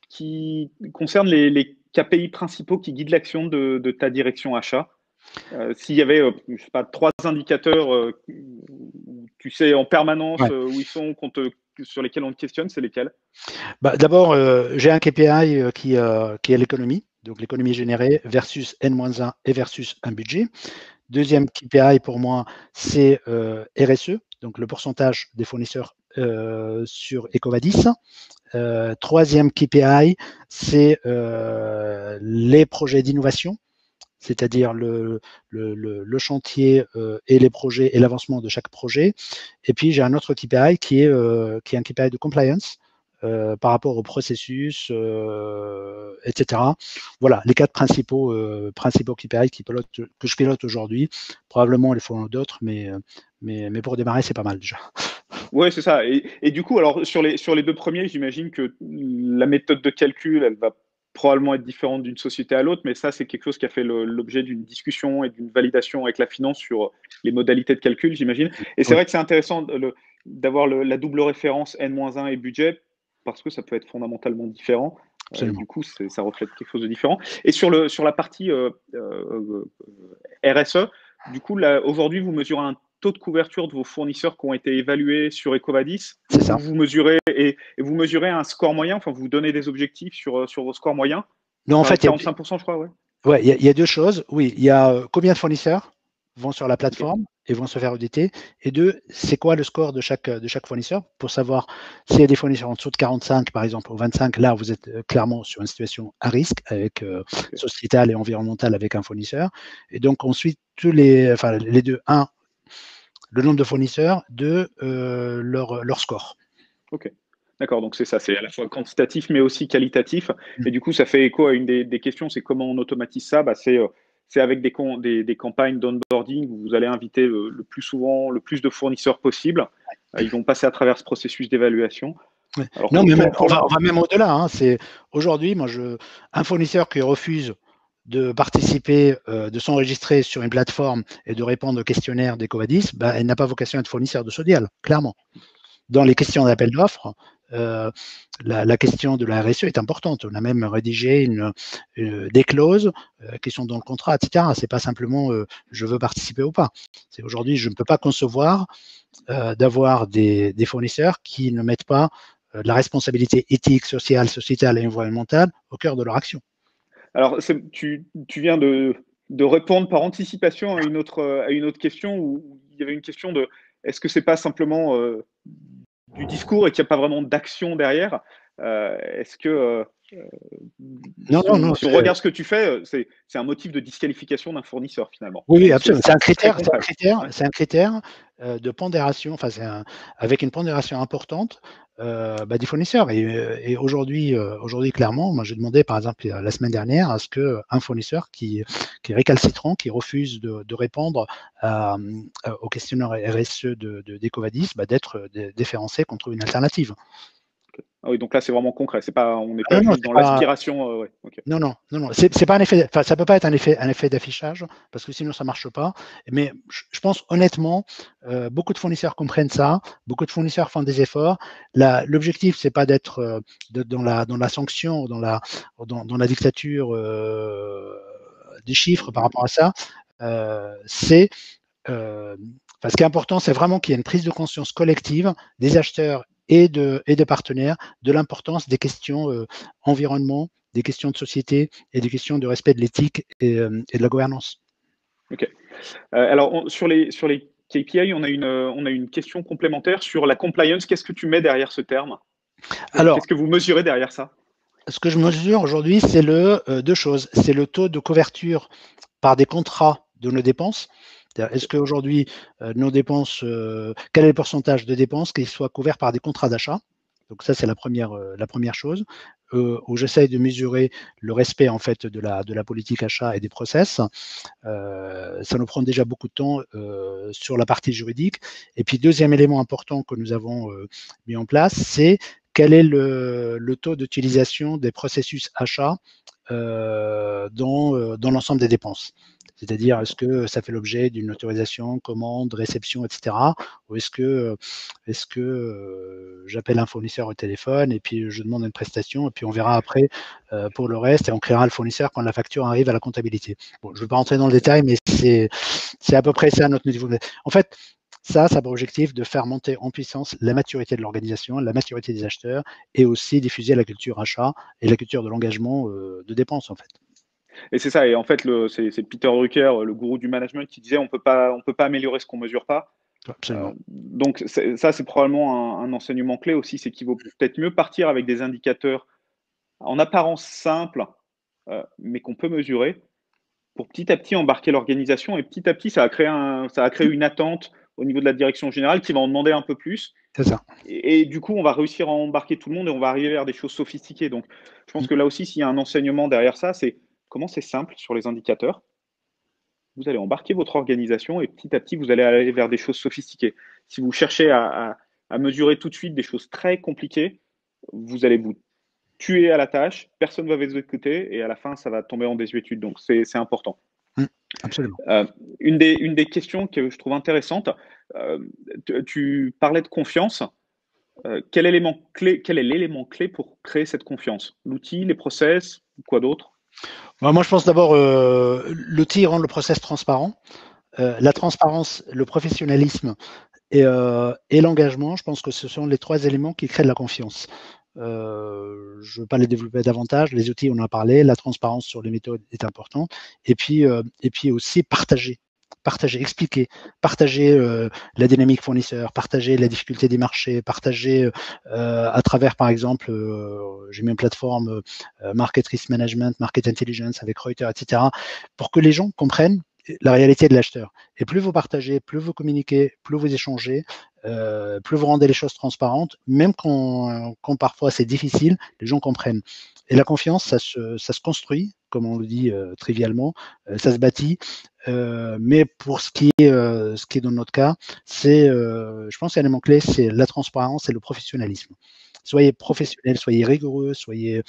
S1: qui concerne les KPI principaux qui guident l'action de ta direction achat. S'il y avait, je sais pas, 3 indicateurs, tu sais en permanence où ils sont, sur lesquels on te questionne, c'est lesquels?
S2: D'abord, j'ai un KPI qui est l'économie, donc l'économie générée versus N-1 et versus un budget. Deuxième KPI pour moi, c'est RSE, donc le pourcentage des fournisseurs sur EcoVadis. Troisième KPI, c'est les projets d'innovation, c'est-à-dire le chantier et les projets et l'avancement de chaque projet. Et puis, j'ai un autre KPI qui est un KPI de compliance par rapport au processus, etc. Voilà, les 4 principaux KPI que je pilote aujourd'hui. Probablement, il faut d'autres, mais pour démarrer, c'est pas mal déjà.
S1: Oui, c'est ça. Et du coup, alors sur les 2 premiers, j'imagine que la méthode de calcul, elle va probablement être différente d'une société à l'autre, mais ça, c'est quelque chose qui a fait l'objet d'une discussion et d'une validation avec la finance sur les modalités de calcul, j'imagine. Et c'est
S2: Oui.
S1: vrai que c'est intéressant d'avoir la double référence N-1 et budget, parce que ça peut être fondamentalement différent. Du coup, ça reflète quelque chose de différent. Et sur la partie RSE, du coup, aujourd'hui, vous mesurez un taux de couverture de vos fournisseurs qui ont été évalués sur EcoVadis.
S2: C'est ça.
S1: Vous mesurez et vous mesurez un score moyen, enfin vous donnez des objectifs sur vos scores moyens.
S2: Non, en fait,
S1: 45%, je crois, ouais.
S2: Ouais, il y a 2 choses. Oui, il y a combien de fournisseurs vont sur la plateforme et vont se faire auditer. Et 2, c'est quoi le score de chaque fournisseur pour savoir s'il y a des fournisseurs en dessous de 45, par exemple, ou 25. Là, vous êtes clairement sur une situation à risque avec sociétale et environnementale avec un fournisseur. Et donc, ensuite, les 2, 1, le nombre de fournisseurs, 2, leur score.
S1: Ok. D'accord, donc c'est ça, c'est à la fois quantitatif mais aussi qualitatif. Et du coup, ça fait écho à une des questions, c'est comment on automatise ça. C'est avec des campagnes d'onboarding où vous allez inviter le plus souvent, le plus de fournisseurs possible. Ils vont passer à travers ce processus d'évaluation.
S2: Ouais. Non, mais on va même au-delà. Hein. C'est aujourd'hui, un fournisseur qui refuse de participer, de s'enregistrer sur une plateforme et de répondre au questionnaire d'EcoVadis, elle n'a pas vocation à être fournisseur de Sodial, clairement. Dans les questions d'appel d'offres, la question de la RSE est importante. On a même rédigé des clauses qui sont dans le contrat, etc. C'est pas simplement je veux participer ou pas. C'est aujourd'hui, je ne peux pas concevoir d'avoir des fournisseurs qui ne mettent pas la responsabilité éthique, sociale, sociétale et environnementale au cœur de leur action.
S1: Alors, tu viens de répondre par anticipation à une autre question où il y avait une question de est-ce que c'est pas simplement du discours et qu'il n'y a pas vraiment d'action derrière? Est-ce que
S2: Non,
S1: si on regarde ce que tu fais, c'est un motif de disqualification d'un fournisseur finalement?
S2: Oui, absolument. C'est un critère de pondération, avec une pondération importante des fournisseurs. Et aujourd'hui, clairement, moi j'ai demandé par exemple la semaine dernière à ce qu'un fournisseur qui est récalcitrant, qui refuse de répondre au questionnaire RSE d'EcoVadis, d'être déférencé contre une alternative.
S1: Ah oui, donc là c'est vraiment concret. On n'est pas juste dans l'aspiration. Ouais. Okay.
S2: Non. C'est pas un effet. Ça peut pas être un effet d'affichage parce que sinon ça marche pas. Mais je pense honnêtement, beaucoup de fournisseurs comprennent ça. Beaucoup de fournisseurs font des efforts. L'objectif c'est pas d'être dans la sanction, dans la dictature des chiffres par rapport à ça. Ce qui est important, c'est vraiment qu'il y ait une prise de conscience collective des acheteurs et des partenaires de l'importance des questions environnement, des questions de société et des questions de respect de l'éthique et de la gouvernance.
S1: Ok. Alors, sur les KPI, on a une question complémentaire sur la compliance. Qu'est-ce que tu mets derrière ce terme? Qu'est-ce que vous mesurez derrière ça?
S2: Ce que je mesure aujourd'hui, c'est 2 choses. C'est le taux de couverture par des contrats de nos dépenses. Est-ce qu'aujourd'hui, nos dépenses, quel est le pourcentage de dépenses qui soient couverts par des contrats d'achat? Donc ça, c'est la première chose, où j'essaye de mesurer le respect en fait de la politique achat et des process. Ça nous prend déjà beaucoup de temps sur la partie juridique. Et puis, deuxième élément important que nous avons mis en place, c'est quel est le taux d'utilisation des processus achats dans l'ensemble des dépenses. C'est-à-dire, est-ce que ça fait l'objet d'une autorisation, commande, réception, etc. Ou est-ce que j'appelle un fournisseur au téléphone et puis je demande une prestation et puis on verra après pour le reste et on créera le fournisseur quand la facture arrive à la comptabilité. Bon, je ne vais pas rentrer dans le détail, mais c'est à peu près ça notre niveau. En fait, ça a pour objectif de faire monter en puissance la maturité de l'organisation, la maturité des acheteurs et aussi diffuser la culture achat et la culture de l'engagement de dépenses en fait.
S1: Et c'est ça. Et en fait, c'est Peter Drucker, le gourou du management, qui disait on peut pas améliorer ce qu'on mesure pas.
S2: Absolument.
S1: Donc ça, c'est probablement un enseignement clé aussi, c'est qu'il vaut peut-être mieux partir avec des indicateurs en apparence simples, mais qu'on peut mesurer, pour petit à petit embarquer l'organisation. Et petit à petit, ça a créé une attente au niveau de la direction générale qui va en demander un peu plus.
S2: C'est ça.
S1: Et du coup, on va réussir à embarquer tout le monde et on va arriver vers des choses sophistiquées. Donc, je pense que là aussi, s'il y a un enseignement derrière ça, c'est comment c'est simple sur les indicateurs. Vous allez embarquer votre organisation et petit à petit, vous allez aller vers des choses sophistiquées. Si vous cherchez à mesurer tout de suite des choses très compliquées, vous allez vous tuer à la tâche, personne ne va vous écouter et à la fin, ça va tomber en désuétude. Donc, c'est important.
S2: Absolument.
S1: Une des questions que je trouve intéressante, tu parlais de confiance. Quel est l'élément clé pour créer cette confiance? L'outil, les process, quoi d'autre?
S2: Moi, je pense d'abord l'outil rend le process transparent. La transparence, le professionnalisme et l'engagement, je pense que ce sont les 3 éléments qui créent de la confiance. Je ne veux pas les développer davantage. Les outils, on en a parlé. La transparence sur les méthodes est importante. Et puis aussi partager, expliquer, partager la dynamique fournisseur, partager la difficulté des marchés, partager à travers, par exemple, j'ai mis une plateforme Market Risk Management, Market Intelligence avec Reuters, etc., pour que les gens comprennent la réalité de l'acheteur. Et plus vous partagez, plus vous communiquez, plus vous échangez, plus vous rendez les choses transparentes, même quand parfois c'est difficile, les gens comprennent. Et la confiance, ça se construit, comme on le dit trivialement, ça se bâtit. Mais pour ce qui est dans notre cas, je pense qu'un élément clé, c'est la transparence et le professionnalisme. Soyez professionnels, soyez rigoureux, soyez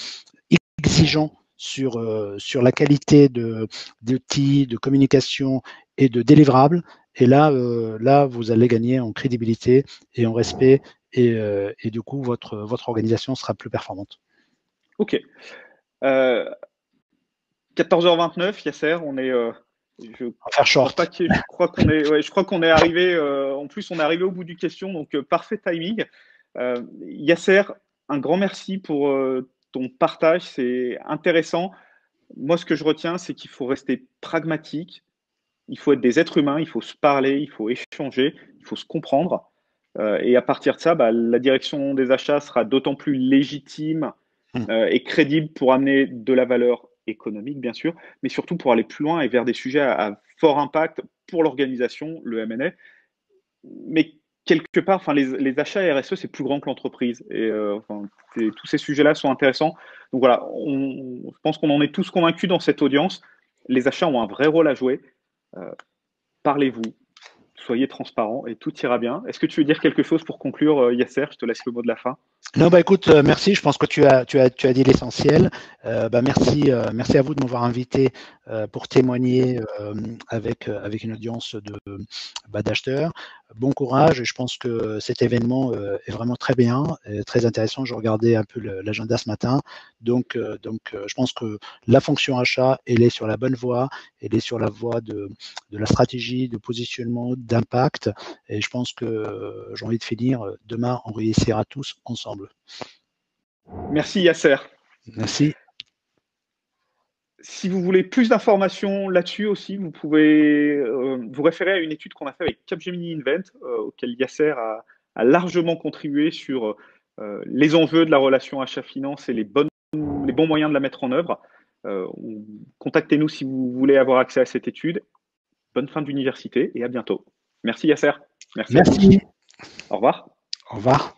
S2: exigeants sur la qualité d'outils, de communication et de délivrables. Et là, vous allez gagner en crédibilité et en respect, et du coup, votre organisation sera plus performante.
S1: Ok. 14h29, Yasser, on est.
S2: Je
S1: crois qu'on est arrivé. En plus, on est arrivé au bout du question, donc parfait timing. Yasser, un grand merci pour ton partage, c'est intéressant. Moi, ce que je retiens, c'est qu'il faut rester pragmatique. Il faut être des êtres humains, il faut se parler, il faut échanger, il faut se comprendre. Et à partir de ça, la direction des achats sera d'autant plus légitime et crédible pour amener de la valeur économique, bien sûr, mais surtout pour aller plus loin et vers des sujets à fort impact pour l'organisation, le M&A. Mais quelque part, les achats RSE, c'est plus grand que l'entreprise. Et tous ces sujets-là sont intéressants. Donc voilà, je pense qu'on en est tous convaincus dans cette audience. Les achats ont un vrai rôle à jouer. Parlez-vous, soyez transparents et tout ira bien. Est-ce que tu veux dire quelque chose pour conclure, Yasser? Je te laisse le mot de la fin.
S2: Non, écoute, merci. Je pense que tu as dit l'essentiel. Merci à vous de m'avoir invité pour témoigner avec une audience d'acheteurs. Bon courage. Je pense que cet événement est vraiment très bien, très intéressant. Je regardais un peu l'agenda ce matin. Donc, je pense que la fonction achat, elle est sur la bonne voie. Elle est sur la voie de la stratégie, de positionnement, d'impact. Et je pense que j'ai envie de finir. Demain, on réussira tous ensemble.
S1: Merci Yasser.
S2: Merci.
S1: Si vous voulez plus d'informations là-dessus aussi, vous pouvez vous référer à une étude qu'on a fait avec Capgemini Invent, auquel Yasser a largement contribué sur les enjeux de la relation achat-finance et les bons moyens de la mettre en œuvre. Contactez-nous si vous voulez avoir accès à cette étude. Bonne fin d'université et à bientôt. Merci Yasser.
S2: Merci.
S1: Au revoir.
S2: Au revoir.